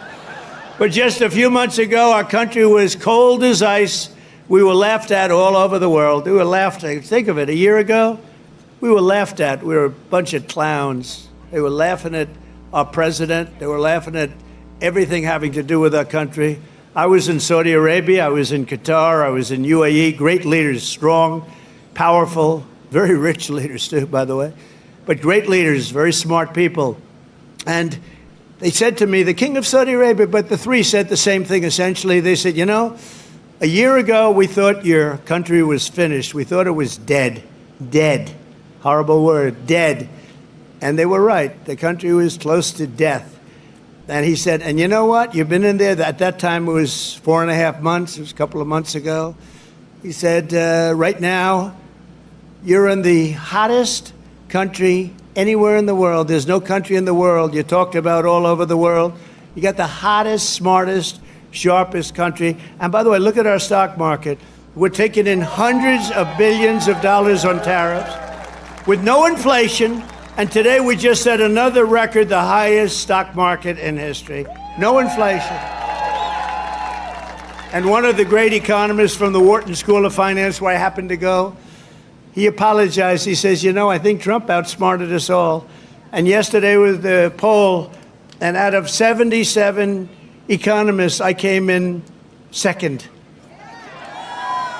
But just a few months ago, our country was cold as ice. We were laughed at all over the world. We were laughed at. Think of it, a year ago, we were laughed at. We were a bunch of clowns. They were laughing at our president. They were laughing at everything having to do with our country. I was in Saudi Arabia. I was in Qatar. I was in UAE. Great leaders, strong, powerful, very rich leaders too, by the way. But great leaders, very smart people. And they said to me, the king of Saudi Arabia, but the three said the same thing essentially. They said, you know, a year ago, we thought your country was finished. We thought it was dead. Dead. Horrible word. Dead. And they were right. The country was close to death. And he said, and you know what? You've been in there. At that time, it was 4.5 months. It was a couple of months ago. He said, right now, you're in the hottest country anywhere in the world. There's no country in the world. You talked about all over the world. You got the hottest, smartest, sharpest country. And by the way, look at our stock market. We're taking in hundreds of billions of dollars on tariffs with no inflation. And today we just set another record, the highest stock market in history. No inflation. And one of the great economists from the Wharton School of Finance, where I happened to go, he apologized. He says, you know, I think Trump outsmarted us all. And yesterday was the poll, and out of 77 economists, I came in second.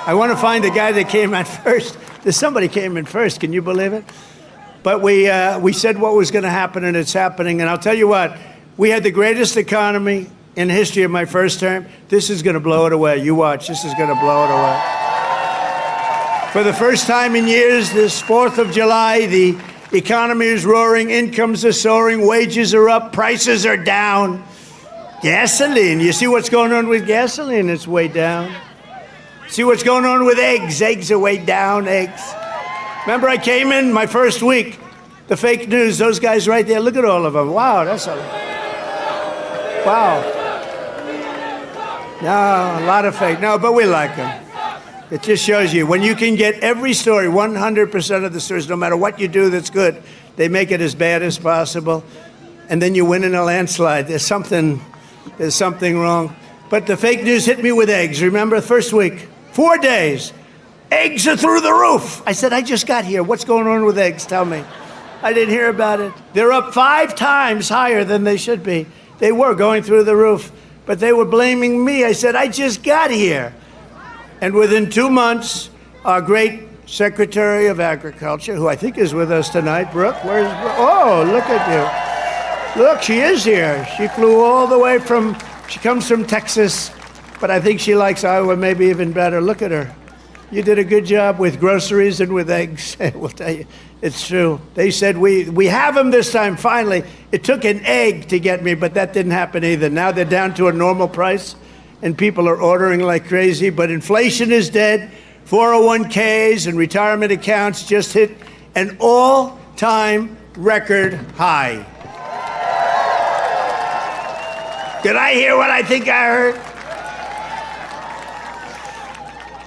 I want to find the guy that came out first. Somebody came in first. Can you believe it? But we said what was going to happen, and it's happening. And I'll tell you what, we had the greatest economy in the history of my first term. This is going to blow it away. You watch. This is going to blow it away. For the first time in years, this 4th of July, the economy is roaring, incomes are soaring, wages are up, prices are down. Gasoline, you see what's going on with gasoline? It's way down. See what's going on with eggs? Eggs are way down, eggs. Remember I came in my first week, the fake news, those guys right there, look at all of them. Wow, that's a... Wow. No, a lot of fake. No, but we like them. It just shows you, when you can get every story, 100% of the stories, no matter what you do that's good, they make it as bad as possible, and then you win in a landslide. There's something wrong. But the fake news hit me with eggs. Remember, first week, 4 days, eggs are through the roof. I said, I just got here. What's going on with eggs? Tell me. I didn't hear about it. They're up 5 times higher than they should be. They were going through the roof, but they were blaming me. I said, I just got here. And within 2 months, our great Secretary of Agriculture, who I think is with us tonight, Brooke, where's Brooke? Oh, look at you. Look, she is here. She flew all the way she comes from Texas, but I think she likes Iowa maybe even better. Look at her. You did a good job with groceries and with eggs. We'll tell you, it's true. They said, we have them this time, finally. It took an egg to get me, but that didn't happen either. Now they're down to a normal price, and people are ordering like crazy, but inflation is dead. 401ks and retirement accounts just hit an all-time record high. Did I hear what I think I heard?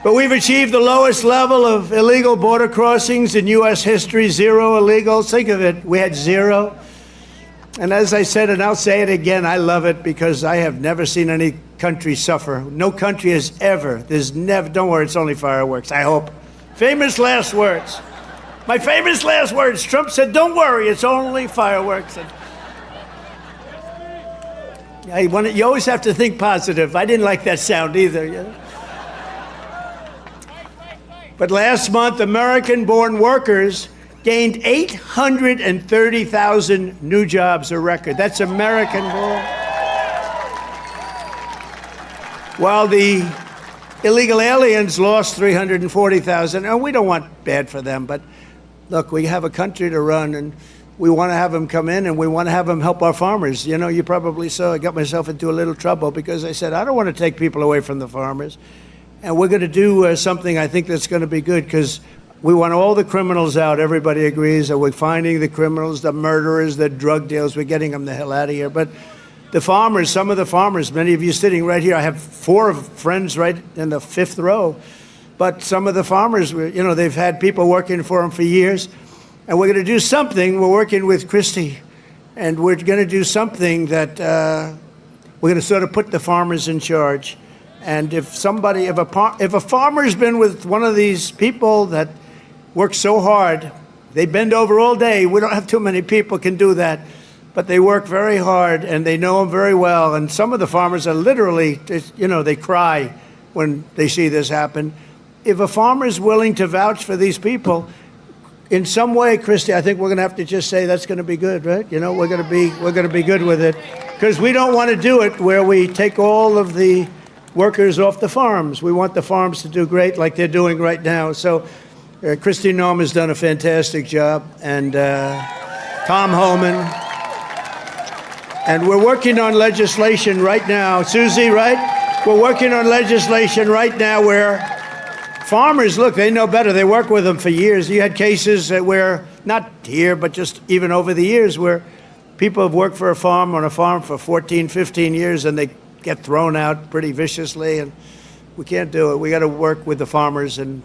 But we've achieved the lowest level of illegal border crossings in U.S. history, 0 illegals. Think of it, we had 0. And as I said, and I'll say it again, I love it because I have never seen any country suffer. No country has ever. There's never, don't worry, it's only fireworks, I hope. Famous last words. My famous last words, Trump said, don't worry, it's only fireworks. And you always have to think positive. I didn't like that sound either. You know? But last month, American-born workers gained 830,000 new jobs, a record. That's American-born. While the illegal aliens lost 340,000. And we don't want bad for them, but look, we have a country to run, and we want to have them come in, and we want to have them help our farmers. You know, you probably saw I got myself into a little trouble because I said, I don't want to take people away from the farmers. And we're going to do something I think that's going to be good because we want all the criminals out. Everybody agrees that we're finding the criminals, the murderers, the drug dealers. We're getting them the hell out of here. But the farmers, some of the farmers, many of you sitting right here, I have 4 friends right in the 5th row. But some of the farmers, you know, they've had people working for them for years. And we're going to do something. We're working with Christy. And we're going to do something that we're going to sort of put the farmers in charge. And if a farmer's been with one of these people that work so hard, they bend over all day. We don't have too many people can do that, but they work very hard and they know them very well. And some of the farmers are literally, you know, they cry when they see this happen. If a farmer is willing to vouch for these people, in some way, Christy, I think we're going to have to just say that's going to be good, right? You know, we're going to be good with it, because we don't want to do it where we take all of the workers off the farms. We want the farms to do great like they're doing right now. So Christy Noem has done a fantastic job, and Tom Homan. And we're working on legislation right now. Susie, right? We're working on legislation right now where farmers, look, they know better. They work with them for years. You had cases where, not here, but just even over the years, where people have worked for on a farm for 14, 15 years, and they get thrown out pretty viciously, and we can't do it. We got to work with the farmers and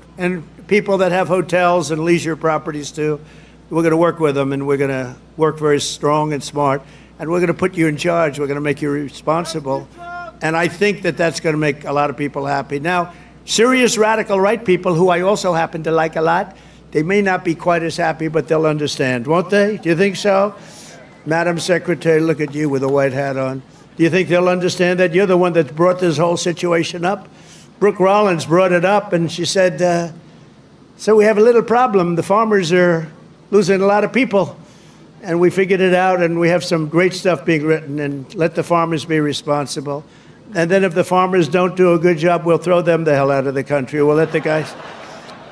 people that have hotels and leisure properties too. We're going to work with them, and we're going to work very strong and smart, and we're going to put you in charge. We're going to make you responsible, and I think that that's going to make a lot of people happy. Now, serious radical right people, who I also happen to like a lot, they may not be quite as happy, but they'll understand, won't they? Do you think so? Madam Secretary, look at you with a white hat on. Do you think they'll understand that? You're the one that brought this whole situation up. Brooke Rollins brought it up, and she said, So we have a little problem. The farmers are losing a lot of people. And we figured it out, and we have some great stuff being written, and let the farmers be responsible. And then if the farmers don't do a good job, we'll throw them the hell out of the country. We'll let the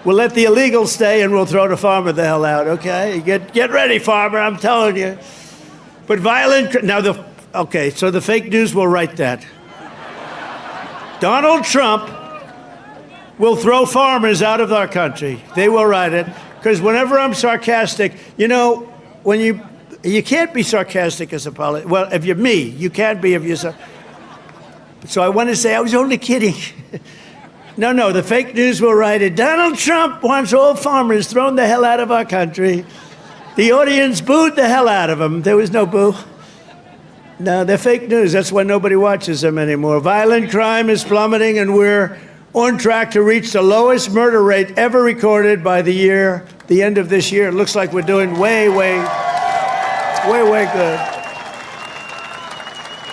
illegals stay, and we'll throw the farmer the hell out, okay? Get ready, farmer, I'm telling you. But so the fake news will write that. Donald Trump will throw farmers out of our country. They will write it, because whenever I'm sarcastic, when you can't be sarcastic as a politician. Well, if you're me, you can't be if you're so I want to say I was only kidding. No, the fake news will write it. Donald Trump wants all farmers thrown the hell out of our country. The audience booed the hell out of him. There was no boo. No, they're fake news. That's why nobody watches them anymore. Violent crime is plummeting, and we're on track to reach the lowest murder rate ever recorded by the end of this year. It looks like we're doing way good.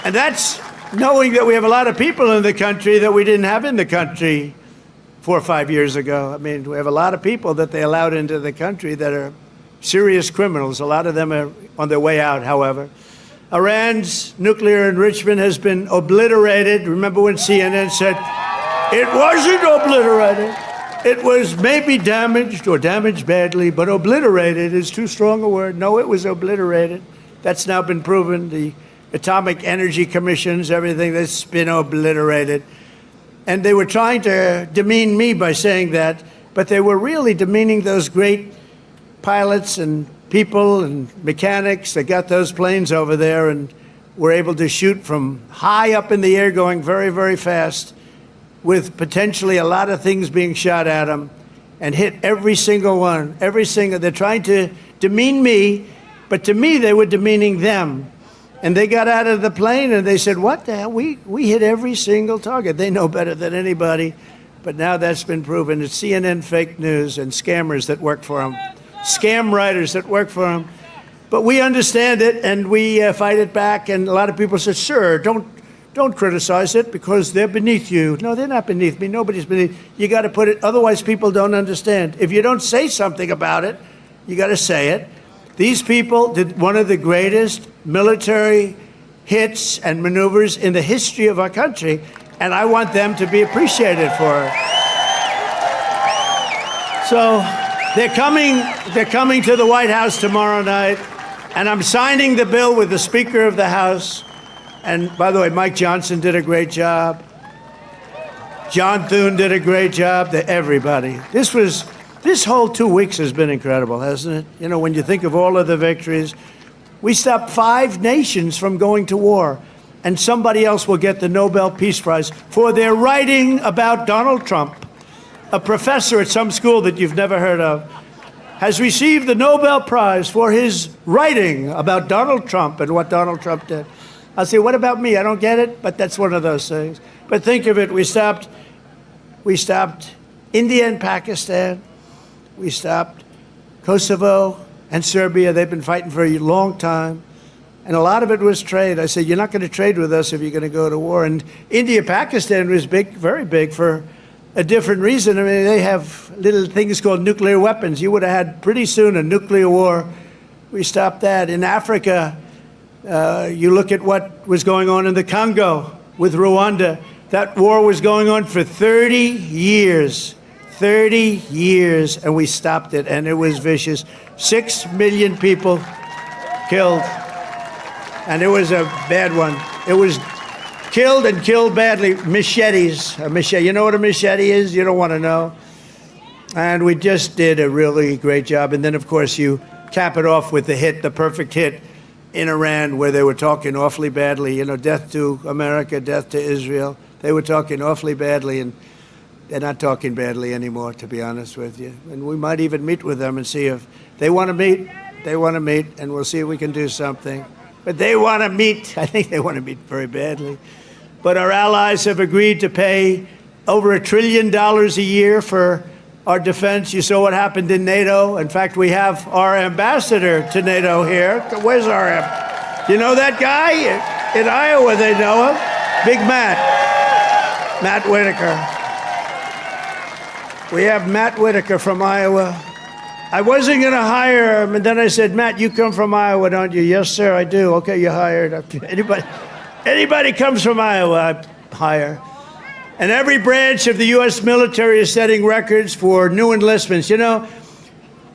And that's knowing that we have a lot of people in the country that we didn't have in the country 4 or 5 years ago. I mean, we have a lot of people that they allowed into the country that are serious criminals. A lot of them are on their way out, however. Iran's nuclear enrichment has been obliterated. Remember when CNN said, it wasn't obliterated. It was maybe damaged or damaged badly, but obliterated is too strong a word. No, it was obliterated. That's now been proven. The Atomic Energy Commissions, everything that's been obliterated. And they were trying to demean me by saying that, but they were really demeaning those great pilots and people and mechanics that got those planes over there and were able to shoot from high up in the air going very, very fast, with potentially a lot of things being shot at them, and hit every single one, they're trying to demean me, but to me they were demeaning them. And they got out of the plane and they said, what the hell, we hit every single target. They know better than anybody, but now that's been proven. It's CNN fake news and scammers that work for them, scam writers that work for them. But we understand it, and we fight it back, and a lot of people say, sir, don't criticize it because they're beneath you. No, they're not beneath me. Nobody's beneath. You got to put it, otherwise people don't understand. If you don't say something about it, you got to say it. These people did one of the greatest military hits and maneuvers in the history of our country, and I want them to be appreciated for it. So they're coming to the White House tomorrow night, and I'm signing the bill with the Speaker of the House. And by the way, Mike Johnson did a great job. John Thune did a great job. Everybody. This whole 2 weeks has been incredible, hasn't it? When you think of all of the victories, we stopped 5 nations from going to war, and somebody else will get the Nobel Peace Prize for their writing about Donald Trump. A professor at some school that you've never heard of has received the Nobel Prize for his writing about Donald Trump and what Donald Trump did. I'll say, what about me? I don't get it, but that's one of those things. But think of it, we stopped India and Pakistan. We stopped Kosovo and Serbia. They've been fighting for a long time. And a lot of it was trade. I said, you're not going to trade with us if you're going to go to war. And India, Pakistan was big, very big, for a different reason. I mean, they have little things called nuclear weapons. You would have had pretty soon a nuclear war. We stopped that. In Africa, you look at what was going on in the Congo with Rwanda. That war was going on for 30 years. 30 years, and we stopped it, and it was vicious. 6 million people killed, and it was a bad one. It was killed and killed badly. Machetes. A machete. You know what a machete is? You don't want to know. And we just did a really great job. And then, of course, you cap it off with the perfect hit in Iran, where they were talking awfully badly. Death to America, death to Israel. They were talking awfully badly, and they're not talking badly anymore, to be honest with you. And we might even meet with them and see if they want to meet. They want to meet, and we'll see if we can do something. But they want to meet. I think they want to meet very badly. But our allies have agreed to pay over $1 trillion a year for our defense. You saw what happened in NATO. In fact, we have our ambassador to NATO here. Where's our ambassador? You know that guy? In Iowa, they know him. Big Matt Whitaker. We have Matt Whitaker from Iowa. I wasn't going to hire him, and then I said, Matt, you come from Iowa, don't you? Yes, sir, I do. Okay, you're hired. Anybody comes from Iowa, I hire. And every branch of the U.S. military is setting records for new enlistments. You know,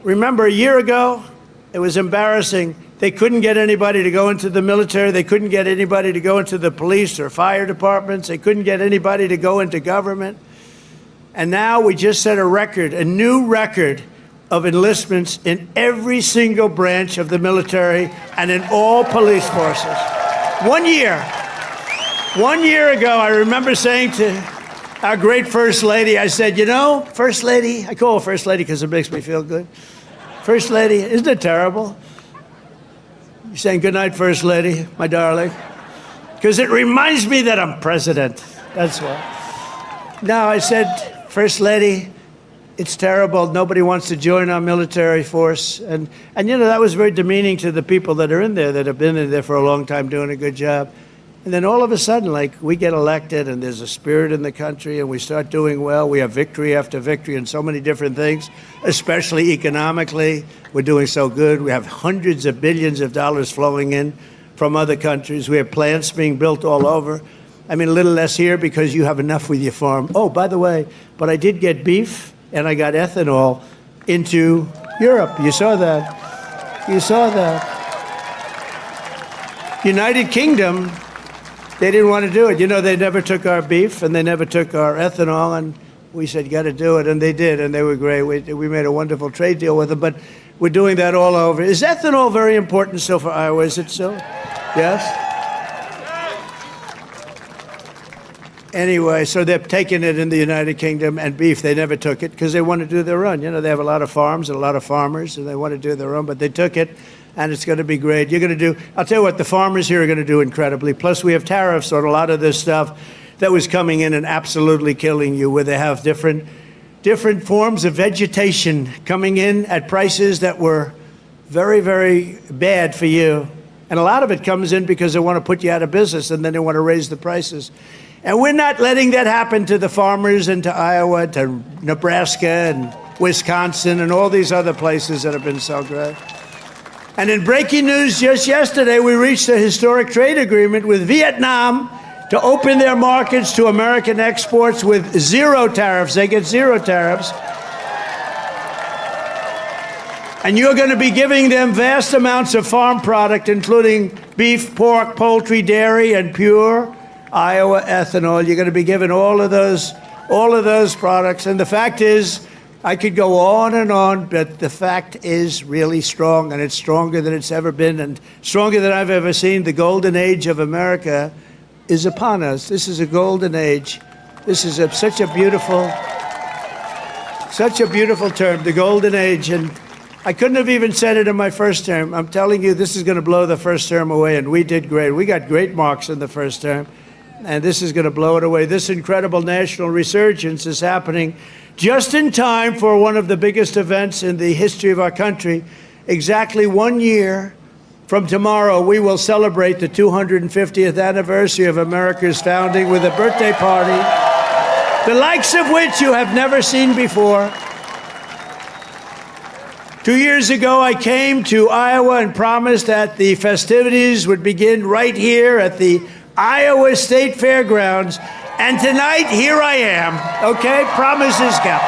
remember a year ago, it was embarrassing. They couldn't get anybody to go into the military. They couldn't get anybody to go into the police or fire departments. They couldn't get anybody to go into government. And now we just set a record, a new record of enlistments in every single branch of the military and in all police forces. 1 year. 1 year ago, I remember saying to our great First Lady, I said, you know, First Lady, I call her First Lady because it makes me feel good. First Lady, isn't it terrible? You're saying good night, First Lady, my darling. Because it reminds me that I'm president. That's why. No, I said, First Lady, it's terrible. Nobody wants to join our military force. And you know, that was very demeaning to the people that are in there, that have been in there for a long time doing a good job. And then all of a sudden, like, we get elected and there's a spirit in the country and we start doing well. We have victory after victory in so many different things, especially economically. We're doing so good. We have hundreds of billions of dollars flowing in from other countries. We have plants being built all over. I mean, a little less here because you have enough with your farm. Oh, by the way, but I did get beef and I got ethanol into Europe. You saw that. You saw that. United Kingdom, they didn't want to do it. You know, they never took our beef and they never took our ethanol, and we said, you got to do it, and they did, and they were great. We made a wonderful trade deal with them, but we're doing that all over. Is ethanol very important still for Iowa? Is it so? Yes? Anyway, so they're taking it in the United Kingdom, and beef, they never took it because they want to do their own. You know, they have a lot of farms and a lot of farmers, and they want to do their own, but they took it. And it's going to be great. You're going to do, I'll tell you what, the farmers here are going to do incredibly. Plus, we have tariffs on a lot of this stuff that was coming in and absolutely killing you, where they have different forms of vegetation coming in at prices that were very, very bad for you. And a lot of it comes in because they want to put you out of business, and then they want to raise the prices. And we're not letting that happen to the farmers and to Iowa, to Nebraska and Wisconsin and all these other places that have been so great. And in breaking news just yesterday, we reached a historic trade agreement with Vietnam to open their markets to American exports with zero tariffs. They get zero tariffs. And you're going to be giving them vast amounts of farm product, including beef, pork, poultry, dairy, and pure Iowa ethanol. You're going to be given all of those products. And the fact is, I could go on, but the fact is really strong, and it's stronger than it's ever been, and stronger than I've ever seen. The golden age of America is upon us. This is a golden age. This is such a beautiful term, the golden age. And I couldn't have even said it in my first term. I'm telling you, this is going to blow the first term away, and we did great. We got great marks in the first term, and this is going to blow it away. This incredible national resurgence is happening just in time for one of the biggest events in the history of our country. Exactly 1 year from tomorrow, we will celebrate the 250th anniversary of America's founding with a birthday party, the likes of which you have never seen before. 2 years ago, I came to Iowa and promised that the festivities would begin right here at the Iowa State Fairgrounds. And tonight, here I am, okay? Promise is kept.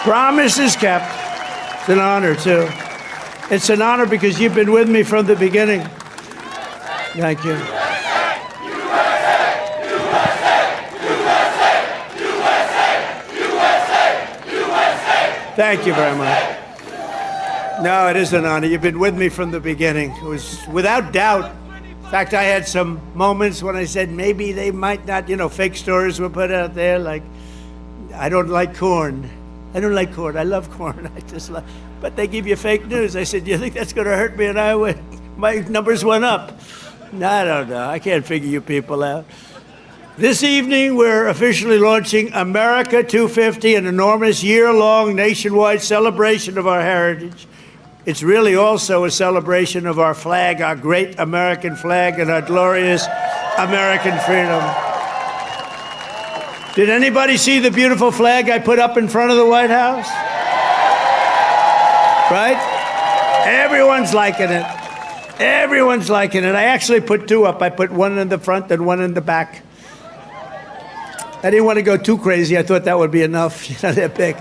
Promise is kept. It's an honor, too. It's an honor because you've been with me from the beginning. Thank you. Thank you very much. No, it is an honor. You've been with me from the beginning. It was without doubt. In fact, I had some moments when I said maybe they might not, you know, fake stories were put out there like, I don't like corn. I don't like corn. I love corn. But they give you fake news. I said, do you think that's going to hurt me in Iowa? My numbers went up. No, I don't know. I can't figure you people out. This evening, we're officially launching America250, an enormous year-long nationwide celebration of our heritage. It's really also a celebration of our flag, our great American flag, and our glorious American freedom. Did anybody see the beautiful flag I put up in front of the White House? Right? Everyone's liking it. Everyone's liking it. I actually put two up. I put one in the front and one in the back. I didn't want to go too crazy. I thought that would be enough. You know, they're big.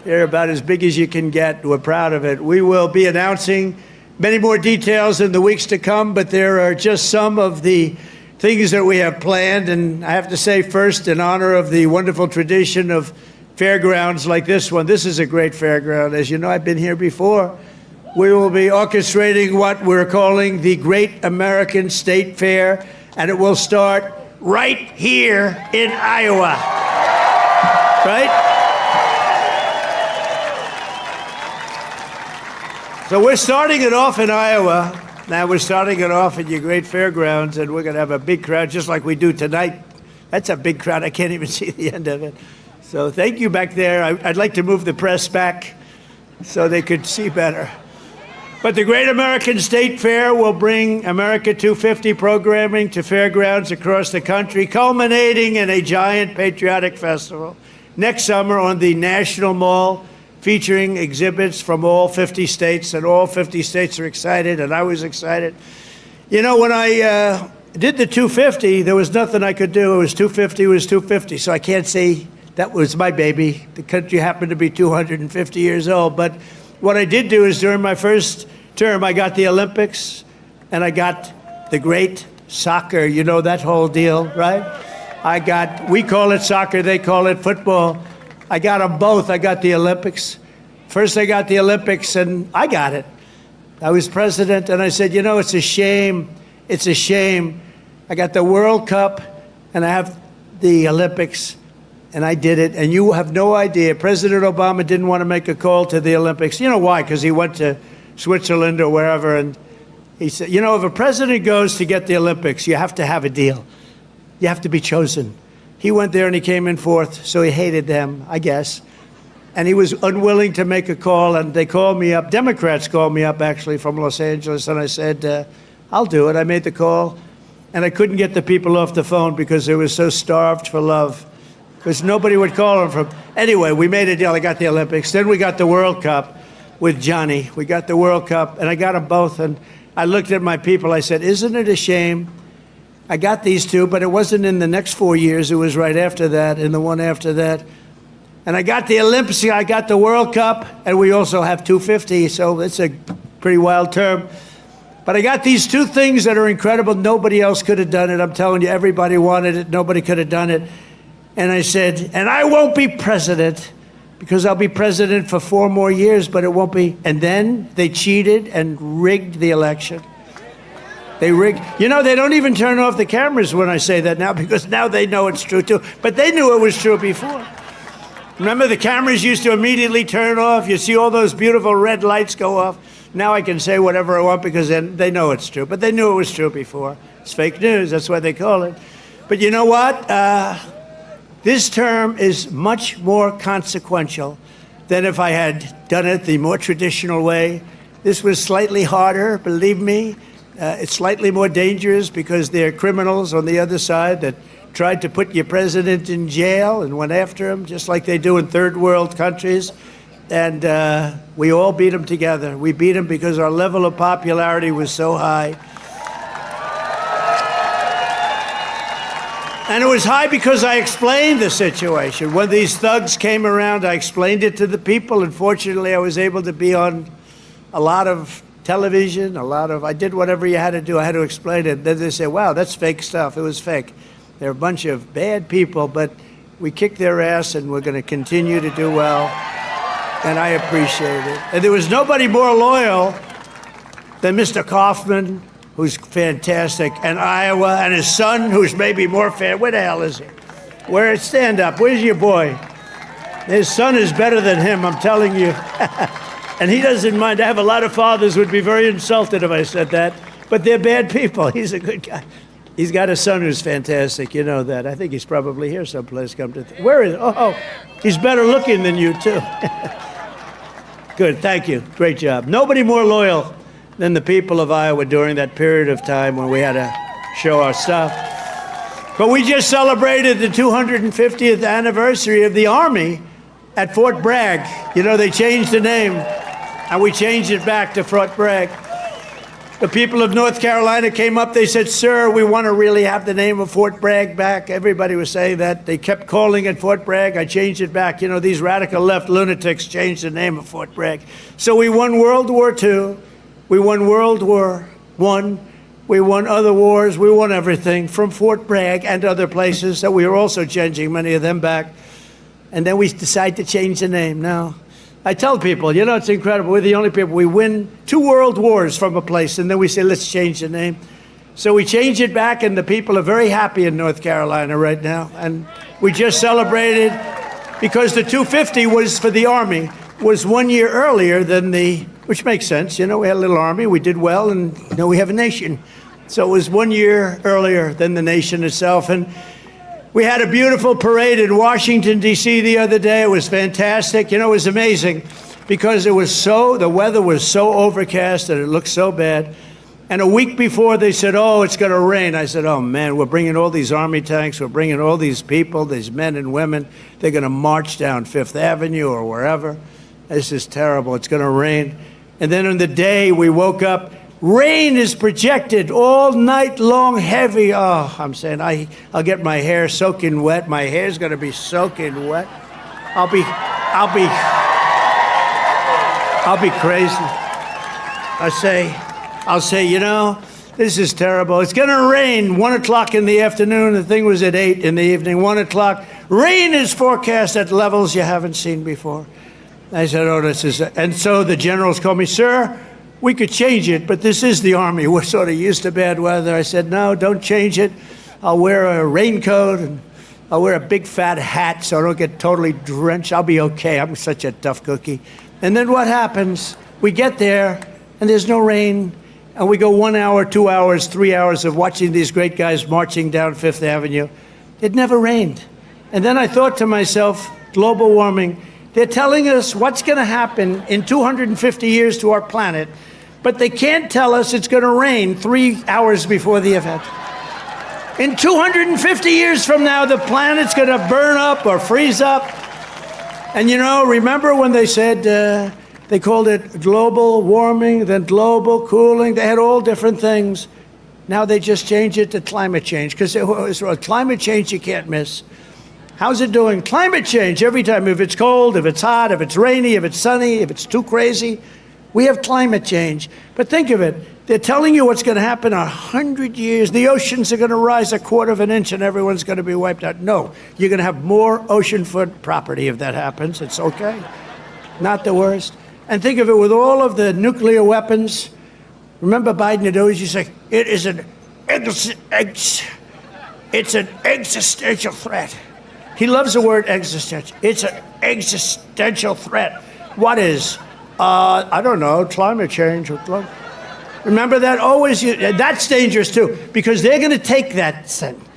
They're about as big as you can get. We're proud of it. We will be announcing many more details in the weeks to come, but there are just some of the things that we have planned. And I have to say first, in honor of the wonderful tradition of fairgrounds like this one, this is a great fairground. As you know, I've been here before. We will be orchestrating what we're calling the Great American State Fair, and it will start right here in Iowa. Right? So we're starting it off in Iowa. Now we're starting it off at your great fairgrounds, and we're going to have a big crowd just like we do tonight. That's a big crowd. I can't even see the end of it. So thank you back there. I'd like to move the press back so they could see better. But the Great American State Fair will bring America250 programming to fairgrounds across the country, culminating in a giant patriotic festival next summer on the National Mall, featuring exhibits from all 50 states, and all 50 states are excited, and I was excited. You know, when I did the 250, there was nothing I could do. It was 250, it was 250, so I can't say that was my baby. The country happened to be 250 years old, but what I did do is during my first term, I got the Olympics and I got the great soccer, you know, that whole deal, right? We call it soccer, they call it football. I got them both. I got the Olympics. First I got the Olympics and I got it. I was president and I said, you know, it's a shame. It's a shame. I got the World Cup and I have the Olympics. And I did it, and you have no idea. President Obama didn't want to make a call to the Olympics. You know why? Because he went to Switzerland or wherever, and he said, you know, if a president goes to get the Olympics, you have to have a deal. You have to be chosen. He went there and he came in fourth, so he hated them, I guess. And he was unwilling to make a call, and they called me up. Democrats called me up, actually, from Los Angeles, and I said, I'll do it. I made the call, and I couldn't get the people off the phone because they were so starved for love. Because nobody would call him from. Anyway, we made a deal. I got the Olympics. Then we got the World Cup with Johnny. We got the World Cup, and I got them both. And I looked at my people. I said, isn't it a shame? I got these two, but it wasn't in the next 4 years. It was right after that and the one after that. And I got the Olympics. I got the World Cup, and we also have 250, so it's a pretty wild term. But I got these two things that are incredible. Nobody else could have done it. I'm telling you, everybody wanted it. Nobody could have done it. And I said, and I won't be president because I'll be president for 4 more years, but it won't be. And then they cheated and rigged the election. They rigged. You know, they don't even turn off the cameras when I say that now because now they know it's true too. But they knew it was true before. Remember, the cameras used to immediately turn off. You see all those beautiful red lights go off. Now I can say whatever I want because then they know it's true. But they knew it was true before. It's fake news. That's what they call it. But you know what? This term is much more consequential than if I had done it the more traditional way. This was slightly harder, believe me. It's slightly more dangerous because there are criminals on the other side that tried to put your president in jail and went after him, just like they do in third world countries. And we all beat him together. We beat him because our level of popularity was so high. And it was high because I explained the situation. When these thugs came around, I explained it to the people. And fortunately, I was able to be on a lot of television, I did whatever you had to do. I had to explain it. Then they said, wow, that's fake stuff. It was fake. They're a bunch of bad people, but we kicked their ass and we're going to continue to do well. And I appreciate it. And there was nobody more loyal than Mr. Kaufman, who's fantastic, and Iowa, and his son, who's maybe more fan. Where the hell is he? Stand up. Where's your boy? His son is better than him, I'm telling you. And he doesn't mind. I have a lot of fathers who would be very insulted if I said that, but they're bad people. He's a good guy. He's got a son who's fantastic. You know that. I think he's probably here someplace. Where is? Oh, he's better looking than you, too. Good. Thank you. Great job. Nobody more loyal than the people of Iowa during that period of time when we had to show our stuff. But we just celebrated the 250th anniversary of the Army at Fort Bragg. You know, they changed the name, and we changed it back to Fort Bragg. The people of North Carolina came up, they said, "Sir, we want to really have the name of Fort Bragg back." Everybody was saying that. They kept calling it Fort Bragg. I changed it back. You know, these radical left lunatics changed the name of Fort Bragg. So we won World War II. We won World War I. We won other wars. We won everything from Fort Bragg and other places that we were also changing many of them back. And then we decided to change the name. Now, I tell people, you know, it's incredible. We're the only people. We win 2 world wars from a place, and then we say, let's change the name. So we change it back, and the people are very happy in North Carolina right now. And we just celebrated, because the 250 was for the Army, was 1 year earlier than the, which makes sense. You know, we had a little Army, we did well, and now we have a nation. So it was 1 year earlier than the nation itself. And we had a beautiful parade in Washington, D.C. the other day. It was fantastic. You know, it was amazing because it was the weather was so overcast and it looked so bad. And a week before they said, oh, it's going to rain. I said, oh, man, we're bringing all these Army tanks. We're bringing all these people, these men and women. They're going to march down Fifth Avenue or wherever. This is terrible. It's going to rain. And then on the day we woke up, rain is projected all night long, heavy. Oh, I'm saying I'll get my hair soaking wet. My hair's going to be soaking wet. I'll be crazy. I'll say, you know, this is terrible. It's going to rain 1 o'clock in the afternoon. The thing was at 8 in the evening, 1 o'clock. Rain is forecast at levels you haven't seen before. I said, oh, this is, and so the generals called me, sir, we could change it, but this is the Army. We're sort of used to bad weather. I said, no, don't change it. I'll wear a raincoat and I'll wear a big fat hat so I don't get totally drenched. I'll be okay. I'm such a tough cookie. And then what happens? We get there and there's no rain. And we go 1 hour, 2 hours, 3 hours of watching these great guys marching down Fifth Avenue. It never rained. And then I thought to myself, global warming, they're telling us what's going to happen in 250 years to our planet, but they can't tell us it's going to rain 3 hours before the event. In 250 years from now, the planet's going to burn up or freeze up. And you know, remember when they said, they called it global warming, then global cooling. They had all different things. Now they just changed it to climate change, because climate change you can't miss. How's it doing? Climate change every time. If it's cold, if it's hot, if it's rainy, if it's sunny, if it's too crazy, we have climate change. But think of it. They're telling you what's going to happen in 100 years. The oceans are going to rise 1/4 of an inch and everyone's going to be wiped out. No, you're going to have more oceanfront property if that happens. It's okay. Not the worst. And think of it with all of the nuclear weapons. Remember Biden had always used to say, it's an existential threat. He loves the word existential. It's an existential threat. What is? I don't know, climate change. Remember that? Always, that's dangerous too, because they're going to take that sentence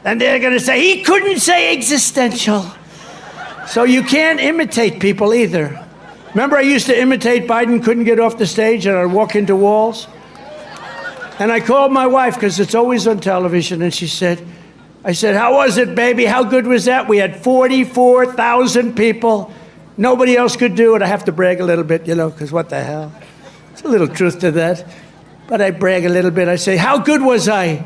and they're going to say, he couldn't say existential. So you can't imitate people either. Remember I used to imitate Biden, couldn't get off the stage, and I'd walk into walls? And I called my wife, because it's always on television, and I said, how was it, baby? How good was that? We had 44,000 people. Nobody else could do it. I have to brag a little bit, you know, because what the hell? There's a little truth to that. But I brag a little bit. I say, how good was I?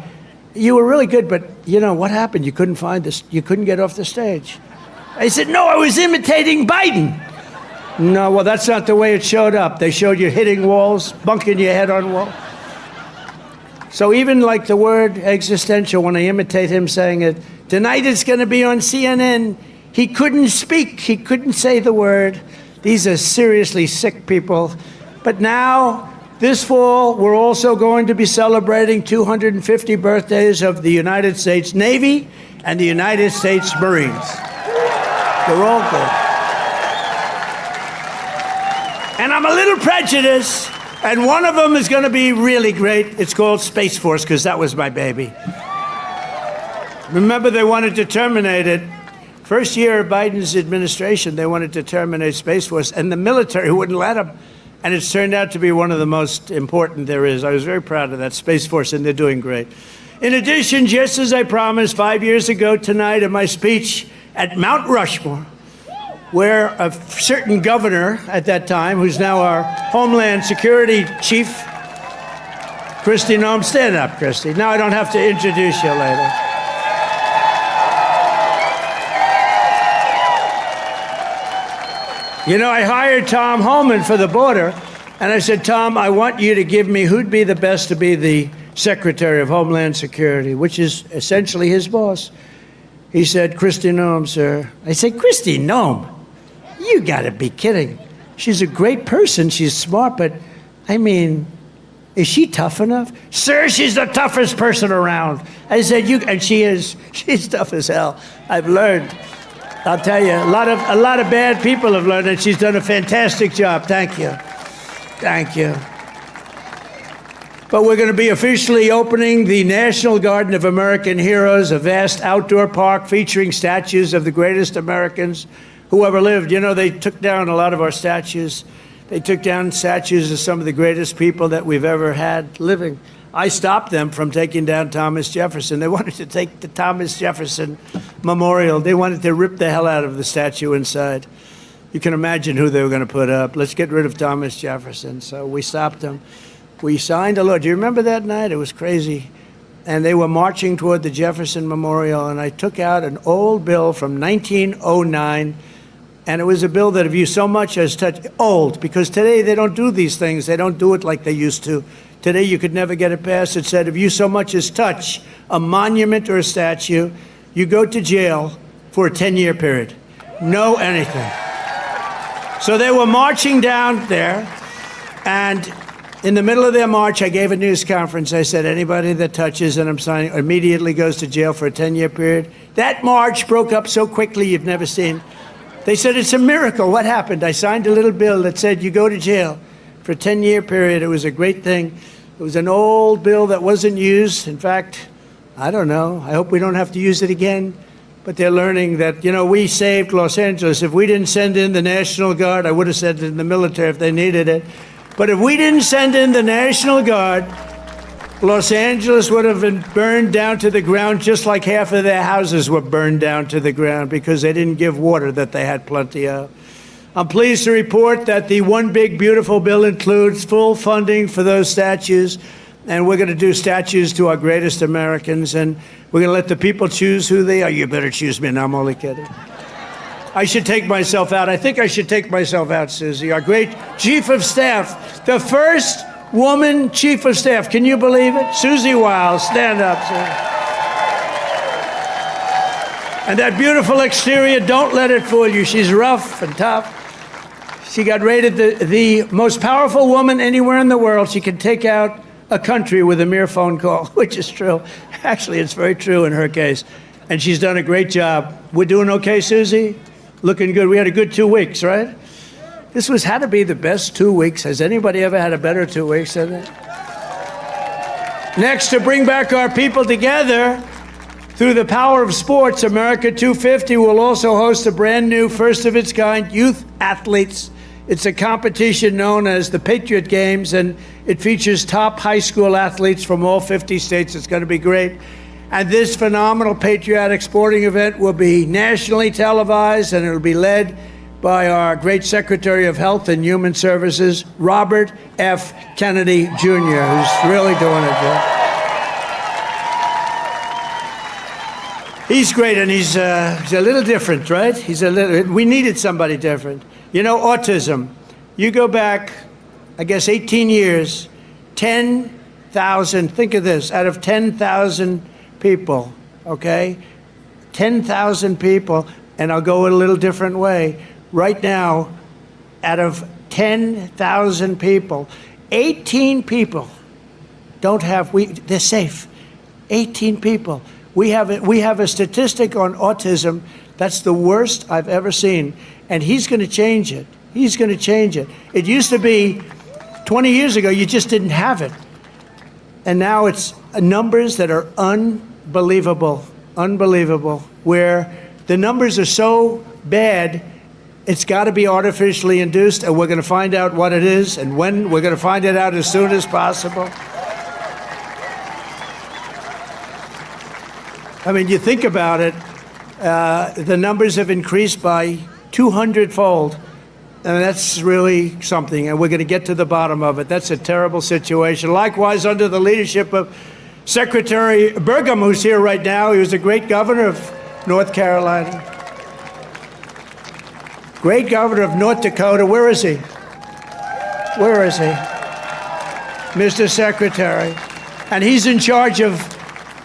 You were really good, but, you know, what happened? You couldn't find this. You couldn't get off the stage. I said, no, I was imitating Biden. No, well, that's not the way it showed up. They showed you hitting walls, bunking your head on walls. So even like the word existential, when I imitate him saying it, tonight it's going to be on CNN. He couldn't speak. He couldn't say the word. These are seriously sick people. But now, this fall, we're also going to be celebrating 250 birthdays of the United States Navy and the United States Marines. They're all good. And I'm a little prejudiced. And one of them is going to be really great. It's called Space Force, because that was my baby. Remember, they wanted to terminate it. First year of Biden's administration, they wanted to terminate Space Force, and the military wouldn't let them. And it's turned out to be one of the most important there is. I was very proud of that Space Force, and they're doing great. In addition, just as I promised 5 years ago tonight in my speech at Mount Rushmore, where a certain governor at that time, who's now our Homeland Security Chief, Kristi Noem, stand up, Kristi. Now I don't have to introduce you later. You know, I hired Tom Homan for the border, and I said, Tom, I want you to give me who'd be the best to be the Secretary of Homeland Security, which is essentially his boss. He said, Kristi Noem, sir. I said, Kristi Noem? You gotta be kidding. She's a great person, she's smart, but I mean, is she tough enough? Sir, she's the toughest person around. I said, and she is. She's tough as hell. I've learned. I'll tell you, a lot of bad people have learned, and she's done a fantastic job. Thank you. Thank you. But we're going to be officially opening the National Garden of American Heroes, a vast outdoor park featuring statues of the greatest Americans who ever lived. You know, they took down a lot of our statues. They took down statues of some of the greatest people that we've ever had living. I stopped them from taking down Thomas Jefferson. They wanted to take the Thomas Jefferson Memorial. They wanted to rip the hell out of the statue inside. You can imagine who they were going to put up. Let's get rid of Thomas Jefferson. So we stopped them. We signed a law. Do you remember that night? It was crazy. And they were marching toward the Jefferson Memorial, and I took out an old bill from 1909, and it was a bill that if you so much as touch, old, because today they don't do these things. They don't do it like they used to. Today you could never get it passed. It said if you so much as touch a monument or a statue, you go to jail for a 10-year period. No anything. So they were marching down there, and in the middle of their march, I gave a news conference. I said, anybody that touches, and I'm signing, immediately goes to jail for a 10-year period. That march broke up so quickly you've never seen. They said, it's a miracle. What happened? I signed a little bill that said you go to jail for a 10-year period. It was a great thing. It was an old bill that wasn't used. In fact, I don't know. I hope we don't have to use it again. But they're learning that, you know, we saved Los Angeles. If we didn't send in the National Guard, I would have sent it in the military if they needed it. But if we didn't send in the National Guard, Los Angeles would have been burned down to the ground just like half of their houses were burned down to the ground because they didn't give water that they had plenty of. I'm pleased to report that the One Big Beautiful Bill includes full funding for those statues, and we're going to do statues to our greatest Americans, and we're going to let the people choose who they are. You better choose me, and I'm only kidding. I should take myself out. I think I should take myself out, Susie. Our great Chief of Staff, the first woman Chief of Staff. Can you believe it? Susie Wiles, stand up, sir. And that beautiful exterior, don't let it fool you. She's rough and tough. She got rated the most powerful woman anywhere in the world. She can take out a country with a mere phone call, which is true. Actually, it's very true in her case. And she's done a great job. We're doing okay, Susie? Looking good. We had a good 2 weeks, right? This had to be the best 2 weeks. Has anybody ever had a better 2 weeks than that? Next, to bring back our people together through the power of sports, America250 will also host a brand new, first-of-its-kind youth athletes. It's a competition known as the Patriot Games, and it features top high school athletes from all 50 states. It's going to be great. And this phenomenal patriotic sporting event will be nationally televised, and it'll be led by our great Secretary of Health and Human Services, Robert F. Kennedy, Jr., who's really doing it good. He's great, and he's a little different, right? We needed somebody different. You know, autism. You go back, I guess, 18 years, 10,000, think of this, out of 10,000 people, okay? 10,000 people, and I'll go a little different way. Right now, out of 10,000 people, 18 people they're safe. 18 people. We have a statistic on autism that's the worst I've ever seen, and he's going to change it. He's going to change it. It used to be 20 years ago, you just didn't have it. And now it's numbers that are unbelievable, where the numbers are so bad, it's got to be artificially induced, and we're going to find out what it is and when. We're going to find it out as soon as possible. I mean, you think about it, the numbers have increased by 200-fold. And that's really something, and we're going to get to the bottom of it. That's a terrible situation. Likewise, under the leadership of Secretary Burgum, who's here right now, he was a great governor of North Carolina. Great governor of North Dakota. Where is he? Where is he? Mr. Secretary. And he's in charge of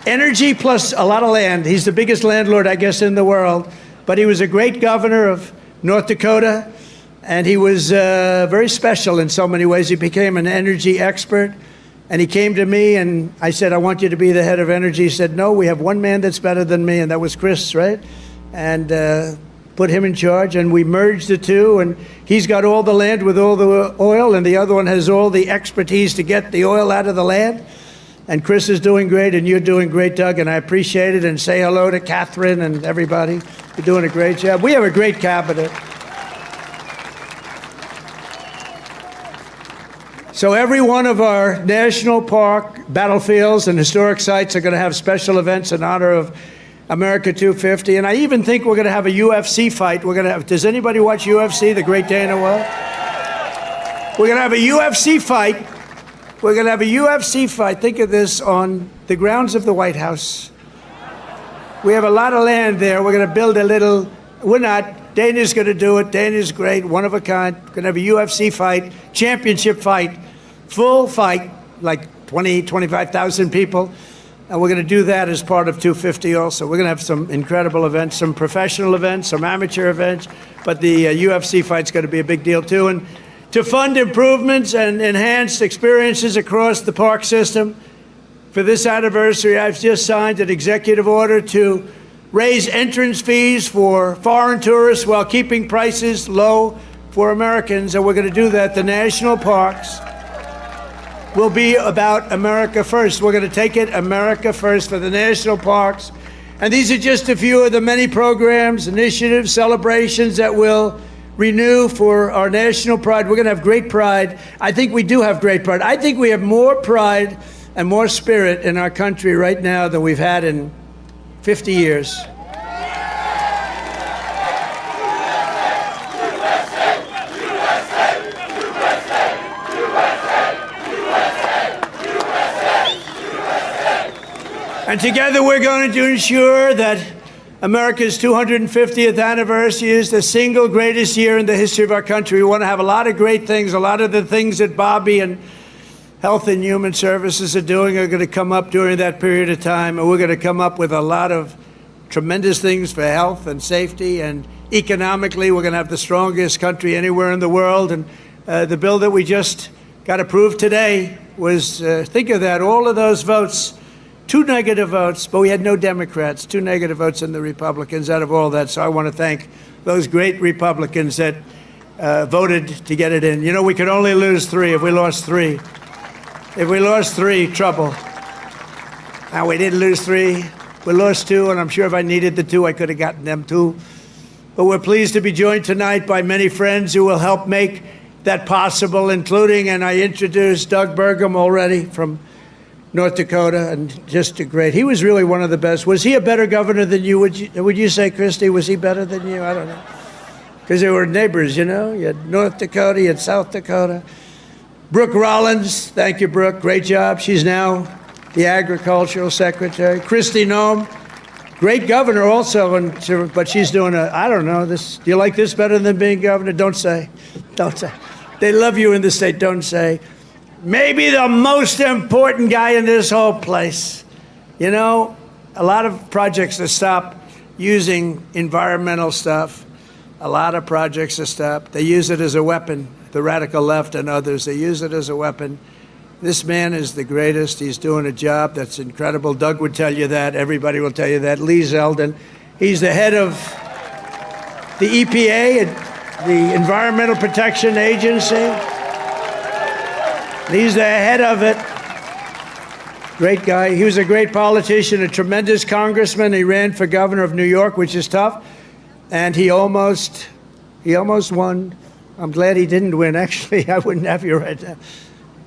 energy plus a lot of land. He's the biggest landlord, I guess, in the world. But he was a great governor of North Dakota. And he was very special in so many ways. He became an energy expert. And he came to me and I said, I want you to be the head of energy. He said, no, we have one man that's better than me. And that was Chris, right? And put him in charge. And we merged the two. And he's got all the land with all the oil. And the other one has all the expertise to get the oil out of the land. And Chris is doing great. And you're doing great, Doug. And I appreciate it. And say hello to Catherine and everybody. You're doing a great job. We have a great cabinet. So every one of our national park battlefields and historic sites are going to have special events in honor of America 250. And I even think we're going to have a UFC fight. We're going to have, does anybody watch UFC, the Great Dana Well? We're going to have a UFC fight. We're going to have a UFC fight. Think of this, on the grounds of the White House. We have a lot of land there. We're going to build a little, we're not, Dana's going to do it. Dana's great, one of a kind. We're going to have a UFC fight, championship fight. Full fight, like 20, 25,000 people. And we're going to do that as part of 250 also. We're going to have some incredible events, some professional events, some amateur events. But the UFC fight's going to be a big deal, too. And to fund improvements and enhanced experiences across the park system, for this anniversary, I've just signed an executive order to raise entrance fees for foreign tourists while keeping prices low for Americans. And we're going to do that. The national parks will be about America first. We're going to take it America first for the national parks. And these are just a few of the many programs, initiatives, celebrations that will renew for our national pride. We're going to have great pride. I think we do have great pride. I think we have more pride and more spirit in our country right now than we've had in 50 years. And together we're going to ensure that America's 250th anniversary is the single greatest year in the history of our country. We want to have a lot of great things. A lot of the things that Bobby and Health and Human Services are doing are going to come up during that period of time. And we're going to come up with a lot of tremendous things for health and safety. And economically, we're going to have the strongest country anywhere in the world. And the bill that we just got approved today was, think of that, all of those votes. 2 negative votes, but we had no Democrats, 2 negative votes in the Republicans out of all that. So I want to thank those great Republicans that voted to get it in. You know, we could only lose 3. If we lost 3, trouble. Now, we didn't lose 3. We lost 2, and I'm sure if I needed the 2, I could have gotten them too. But we're pleased to be joined tonight by many friends who will help make that possible, including, and I introduced Doug Burgum already from North Dakota, and just a great. He was really one of the best. Was he a better governor than you? Would you say, Christy? Was he better than you? I don't know, because they were neighbors. You know, you had North Dakota, you had South Dakota. Brooke Rollins, thank you, Brooke. Great job. She's now the agricultural secretary. Christy Nome, great governor also, but she's doing I don't know. This. Do you like this better than being governor? Don't say. Don't say. They love you in the state. Don't say. Maybe the most important guy in this whole place. You know, a lot of projects to stop using environmental stuff. A lot of projects to stop. They use it as a weapon, the radical left and others. They use it as a weapon. This man is the greatest. He's doing a job that's incredible. Doug would tell you that. Everybody will tell you that. Lee Zeldin. He's the head of the EPA, the Environmental Protection Agency. He's the head of it. Great guy. He was a great politician, a tremendous congressman. He ran for governor of New York, which is tough. And he almost won. I'm glad he didn't win, actually. I wouldn't have you right now.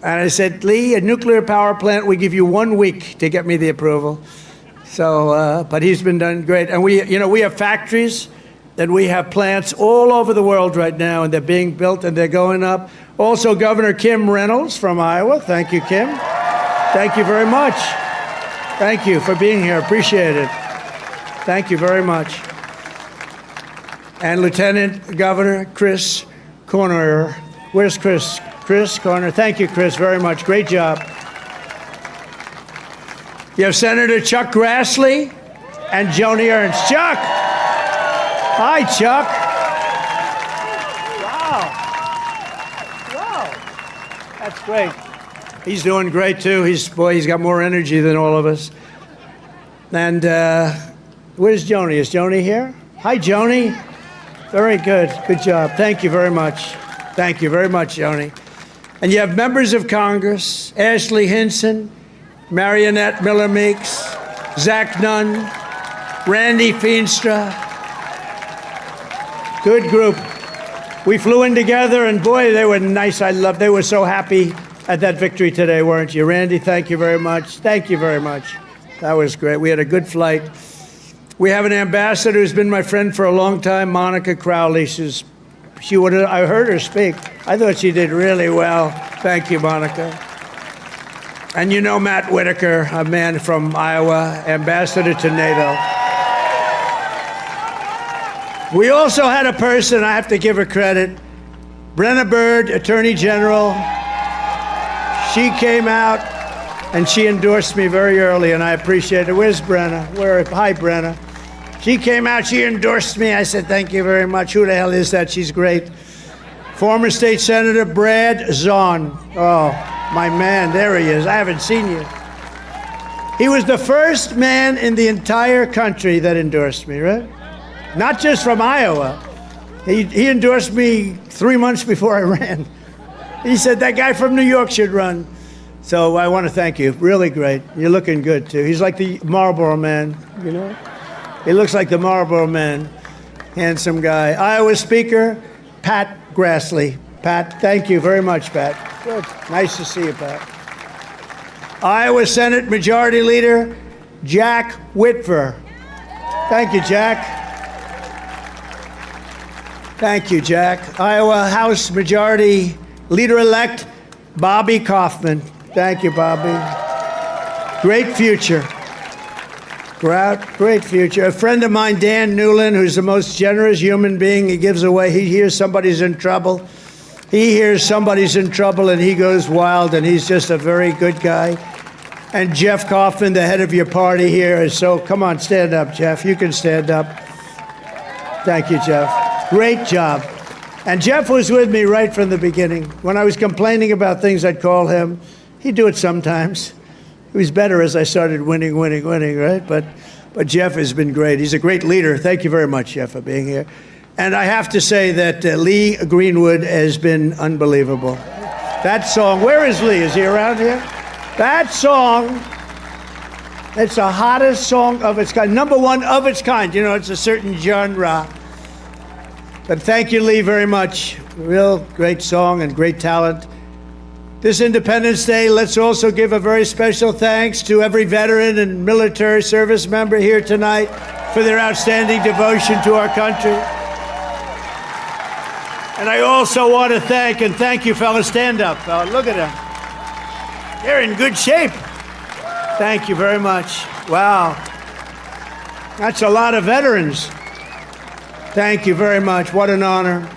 And I said, Lee, a nuclear power plant, we give you 1 week to get me the approval. So, but he's been done great. And we have factories and we have plants all over the world right now, and they're being built and they're going up. Also, Governor Kim Reynolds from Iowa. Thank you, Kim. Thank you very much. Thank you for being here. Appreciate it. Thank you very much. And Lieutenant Governor Chris Corner. Where's Chris? Chris Corner. Thank you, Chris, very much. Great job. You have Senator Chuck Grassley and Joni Ernst. Chuck! Hi, Chuck. Wow. That's great. He's doing great, too. He's got more energy than all of us. And where's Joni? Is Joni here? Hi, Joni. Very good. Good job. Thank you very much. Thank you very much, Joni. And you have members of Congress, Ashley Hinson, Marionette Miller Meeks, Zach Nunn, Randy Feenstra. Good group. We flew in together, and boy, they were nice. They were so happy at that victory today, weren't you? Randy, thank you very much. Thank you very much. That was great. We had a good flight. We have an ambassador who's been my friend for a long time, Monica Crowley. I heard her speak. I thought she did really well. Thank you, Monica. And you know Matt Whitaker, a man from Iowa, ambassador to NATO. We also had a person, I have to give her credit, Brenna Byrd, Attorney General. She came out and she endorsed me very early, and I appreciate it. Where's Brenna? Hi, Brenna. She came out, she endorsed me. I said, thank you very much. Who the hell is that? She's great. Former State Senator Brad Zahn. Oh, my man, there he is. I haven't seen you. He was the first man in the entire country that endorsed me, right? Not just from Iowa. He endorsed me 3 months before I ran. He said, that guy from New York should run. So I want to thank you. Really great. You're looking good, too. He's like the Marlboro Man, you know? He looks like the Marlboro Man. Handsome guy. Iowa Speaker, Pat Grassley. Pat, thank you very much, Pat. Good. Nice to see you, Pat. Iowa Senate Majority Leader, Jack Whitver. Thank you, Jack. Thank you, Jack. Iowa House Majority Leader-elect, Bobby Kaufman. Thank you, Bobby. Great future. Great future. A friend of mine, Dan Newland, who's the most generous human being. He gives away. He hears somebody's in trouble. He hears somebody's in trouble, and he goes wild, and he's just a very good guy. And Jeff Kaufman, the head of your party here, is so, come on, stand up, Jeff. You can stand up. Thank you, Jeff. Great job. And Jeff was with me right from the beginning. When I was complaining about things, I'd call him. He'd do it sometimes. He was better as I started winning, right? But Jeff has been great. He's a great leader. Thank you very much, Jeff, for being here. And I have to say that Lee Greenwood has been unbelievable. That song, where is Lee? Is he around here? That song, it's the hottest song of its kind. Number one of its kind. You know, it's a certain genre. But thank you, Lee, very much. Real great song and great talent. This Independence Day, let's also give a very special thanks to every veteran and military service member here tonight for their outstanding devotion to our country. And I also want to thank you, fellas. Stand up, fella. Look at them. They're in good shape. Thank you very much. Wow. That's a lot of veterans. Thank you very much. What an honor.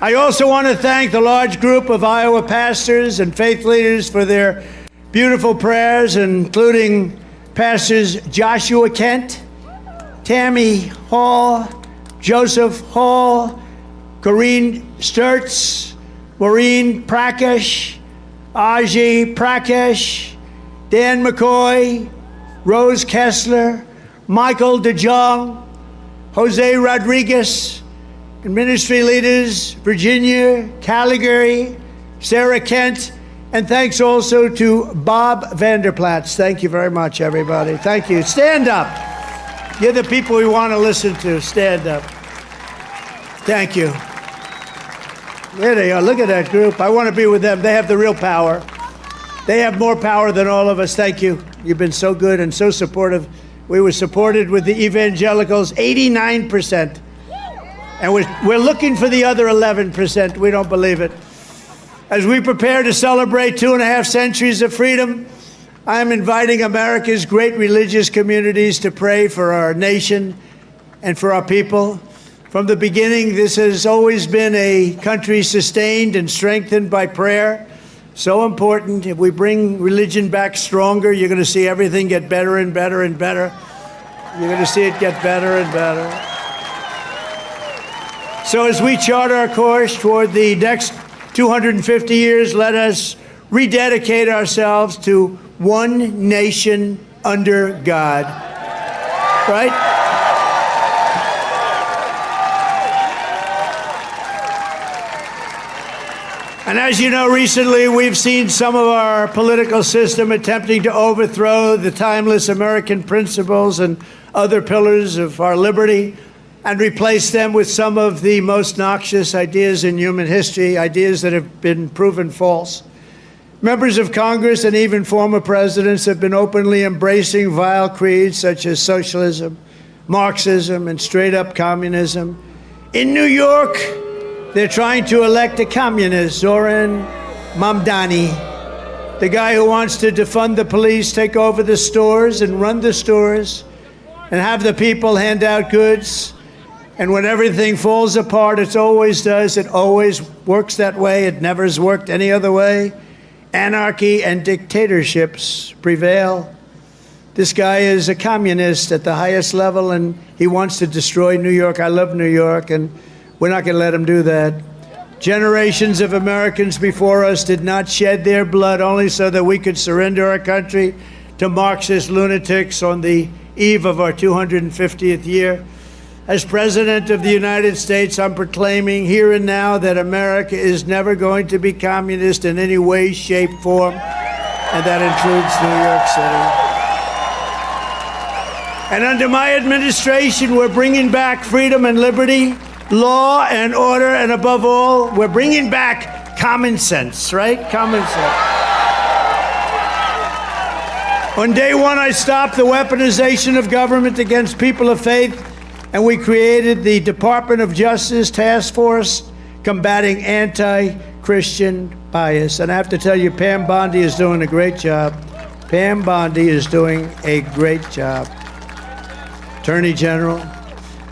I also want to thank the large group of Iowa pastors and faith leaders for their beautiful prayers, including Pastors Joshua Kent, Tammy Hall, Joseph Hall, Corrine Sturtz, Maureen Prakash, Aji Prakash, Dan McCoy, Rose Kessler, Michael DeJong, Jose Rodriguez, and ministry leaders, Virginia, Calgary, Sarah Kent, and thanks also to Bob Vanderplatz. Thank you very much, everybody. Thank you. Stand up. You're the people we want to listen to. Stand up. Thank you. There they are. Look at that group. I want to be with them. They have the real power. They have more power than all of us. Thank you. You've been so good and so supportive. We were supported with the evangelicals 89%. And we're looking for the other 11%. We don't believe it. As we prepare to celebrate 2.5 centuries of freedom, I'm inviting America's great religious communities to pray for our nation and for our people. From the beginning, this has always been a country sustained and strengthened by prayer. So important. If we bring religion back stronger, you're going to see everything get better and better and better. You're going to see it get better and better. So as we chart our course toward the next 250 years, let us rededicate ourselves to one nation under God. Right? And as you know, recently we've seen some of our political system attempting to overthrow the timeless American principles and other pillars of our liberty and replace them with some of the most noxious ideas in human history, ideas that have been proven false. Members of Congress and even former presidents have been openly embracing vile creeds such as socialism, Marxism, and straight-up communism. In New York, they're trying to elect a communist, Zoran Mamdani, the guy who wants to defund the police, take over the stores and run the stores and have the people hand out goods. And when everything falls apart, it always does. It always works that way. It never has worked any other way. Anarchy and dictatorships prevail. This guy is a communist at the highest level, and he wants to destroy New York. I love New York, and we're not going to let him do that. Generations of Americans before us did not shed their blood only so that we could surrender our country to Marxist lunatics on the eve of our 250th year. As President of the United States, I'm proclaiming here and now that America is never going to be communist in any way, shape, form, and that includes New York City. And under my administration, we're bringing back freedom and liberty, law and order, and above all, we're bringing back common sense, right? Common sense. On day one, I stopped the weaponization of government against people of faith, and we created the Department of Justice Task Force combating anti-Christian bias. And I have to tell you, Pam Bondi is doing a great job. Pam Bondi is doing a great job. Attorney General,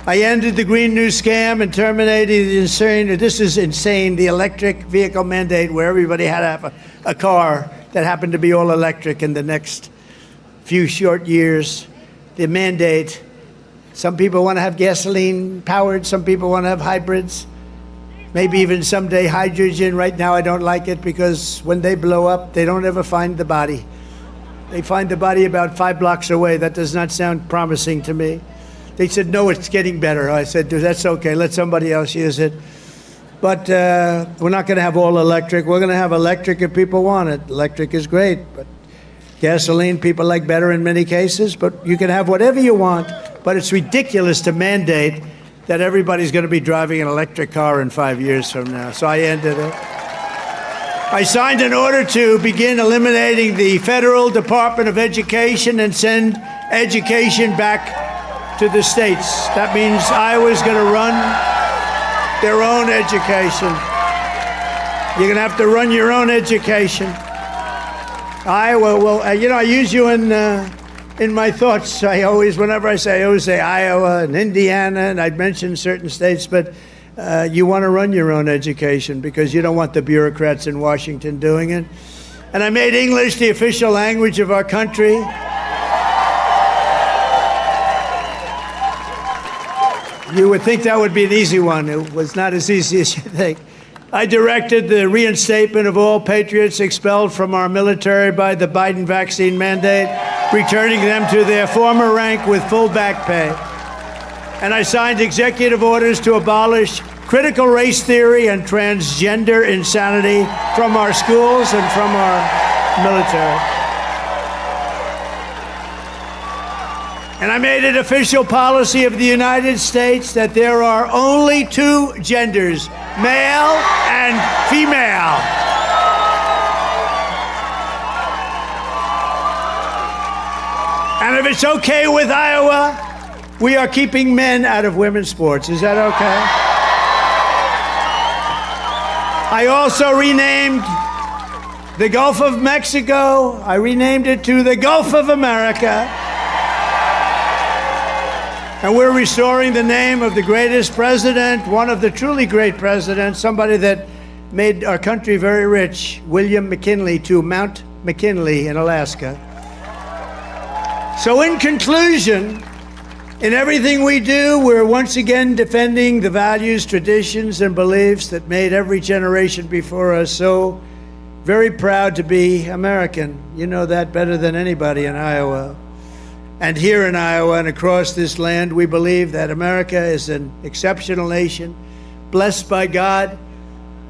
I ended the Green New Scam and terminated the insane, the electric vehicle mandate where everybody had to have a car that happened to be all electric in the next few short years. The mandate, some people want to have gasoline powered, some people want to have hybrids, maybe even someday hydrogen. Right now I don't like it because when they blow up, they don't ever find the body. They find the body about 5 blocks away. That does not sound promising to me. They said, no, it's getting better. I said, that's okay. Let somebody else use it. But we're not going to have all electric. We're going to have electric if people want it. Electric is great, but gasoline people like better in many cases. But you can have whatever you want. But it's ridiculous to mandate that everybody's going to be driving an electric car in 5 years from now. So I ended it. I signed an order to begin eliminating the Federal Department of Education and send education back to the states. That means Iowa's going to run their own education. You're going to have to run your own education. Iowa will, I use you in my thoughts. Whenever I always say Iowa and Indiana, and I'd mention certain states, but you want to run your own education because you don't want the bureaucrats in Washington doing it. And I made English the official language of our country. You would think that would be an easy one. It was not as easy as you think. I directed the reinstatement of all patriots expelled from our military by the Biden vaccine mandate, returning them to their former rank with full back pay. And I signed executive orders to abolish critical race theory and transgender insanity from our schools and from our military. And I made it official policy of the United States that there are only 2 genders, male and female. And And if it's okay with Iowa, we are keeping men out of women's sports. Is that okay? I also renamed the Gulf of Mexico. I renamed it to the Gulf of America. And we're restoring the name of the greatest president, one of the truly great presidents, somebody that made our country very rich, William McKinley, to Mount McKinley in Alaska. So in conclusion, in everything we do, we're once again defending the values, traditions, and beliefs that made every generation before us so very proud to be American. You know that better than anybody in Iowa. And here in Iowa and across this land, we believe that America is an exceptional nation, blessed by God.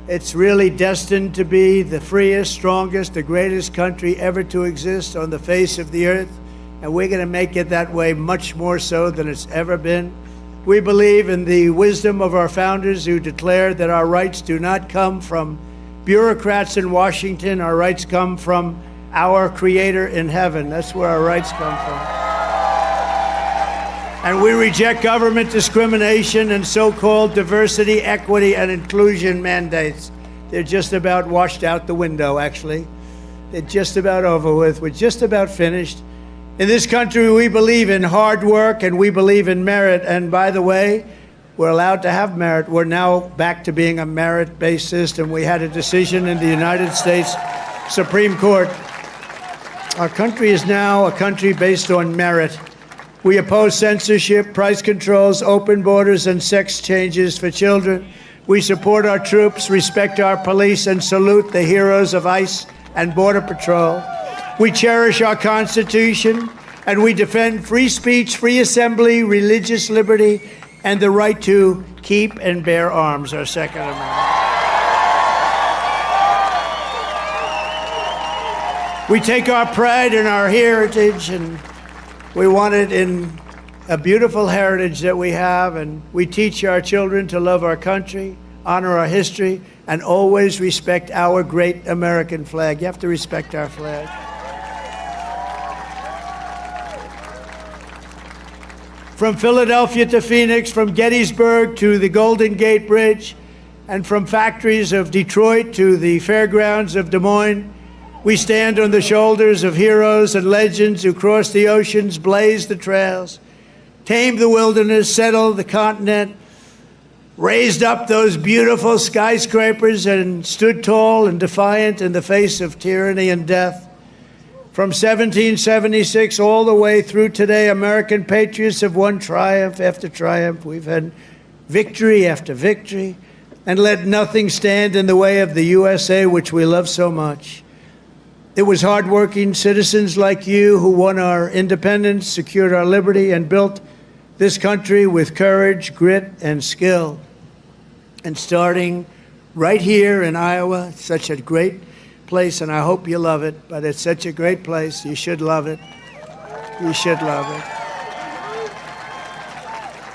It's really destined to be the freest, strongest, the greatest country ever to exist on the face of the earth. And we're going to make it that way much more so than it's ever been. We believe in the wisdom of our founders who declared that our rights do not come from bureaucrats in Washington. Our rights come from our Creator in heaven. That's where our rights come from. And we reject government discrimination and so-called diversity, equity, and inclusion mandates. They're just about washed out the window, actually. They're just about over with. We're just about finished. In this country, we believe in hard work and we believe in merit. And by the way, we're allowed to have merit. We're now back to being a merit-based system. We had a decision in the United States Supreme Court. Our country is now a country based on merit. We oppose censorship, price controls, open borders, and sex changes for children. We support our troops, respect our police, and salute the heroes of ICE and Border Patrol. We cherish our Constitution, and we defend free speech, free assembly, religious liberty, and the right to keep and bear arms, our Second Amendment. We take our pride in our heritage, and we want it in a beautiful heritage that we have, and we teach our children to love our country, honor our history, and always respect our great American flag. You have to respect our flag. From Philadelphia to Phoenix, from Gettysburg to the Golden Gate Bridge, and from factories of Detroit to the fairgrounds of Des Moines, we stand on the shoulders of heroes and legends who crossed the oceans, blazed the trails, tamed the wilderness, settled the continent, raised up those beautiful skyscrapers, and stood tall and defiant in the face of tyranny and death. From 1776 all the way through today, American patriots have won triumph after triumph. We've had victory after victory, and let nothing stand in the way of the USA, which we love so much. It was hardworking citizens like you who won our independence, secured our liberty, and built this country with courage, grit, and skill. And starting right here in Iowa, it's such a great place, and I hope you love it, but it's such a great place. You should love it. You should love it.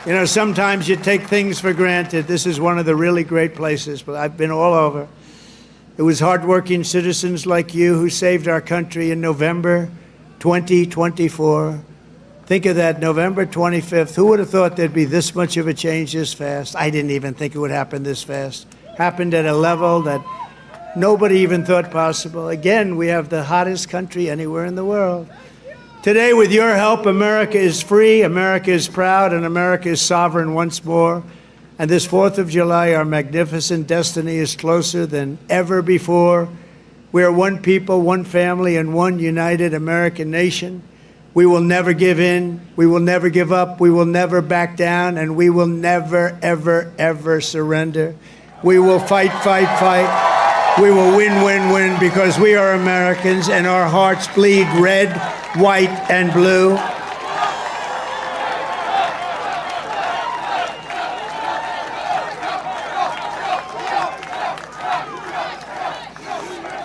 You know, sometimes you take things for granted. This is one of the really great places, but I've been all over. It was hardworking citizens like you who saved our country in November 2024. Think of that, November 25th. Who would have thought there'd be this much of a change this fast? I didn't even think it would happen this fast. Happened at a level that nobody even thought possible. Again, we have the hottest country anywhere in the world. Today, with your help, America is free, America is proud, and America is sovereign once more. And this 4th of July, our magnificent destiny is closer than ever before. We are one people, one family, and one united American nation. We will never give in. We will never give up. We will never back down. And we will never, ever, ever surrender. We will fight, fight, fight. We will win, win, win, because we are Americans and our hearts bleed red, white, and blue.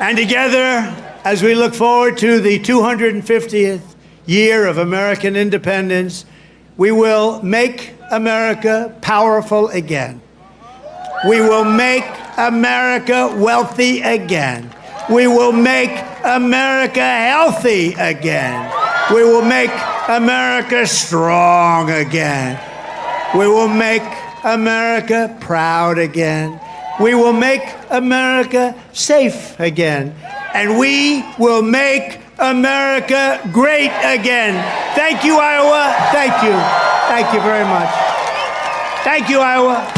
And together, as we look forward to the 250th year of American independence, we will make America powerful again. We will make America wealthy again. We will make America healthy again. We will make America strong again. We will make America proud again. We will make America safe again. And we will make America great again. Thank you, Iowa. Thank you. Thank you very much. Thank you, Iowa.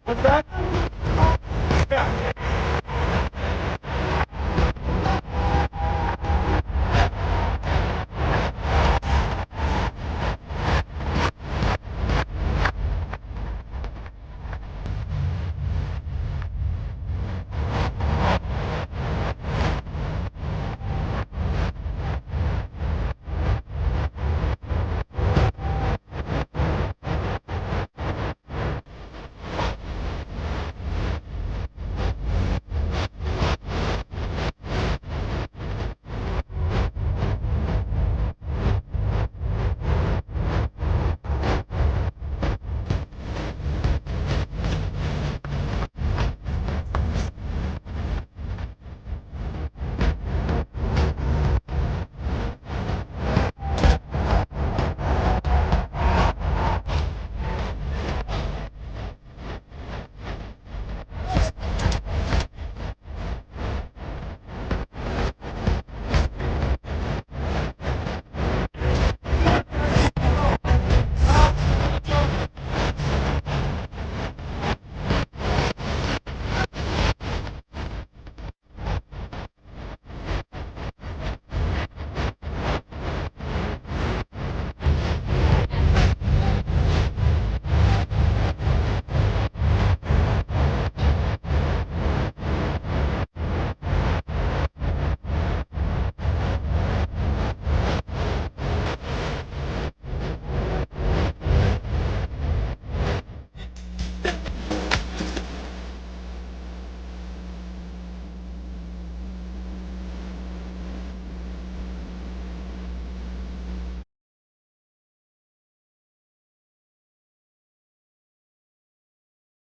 What's that?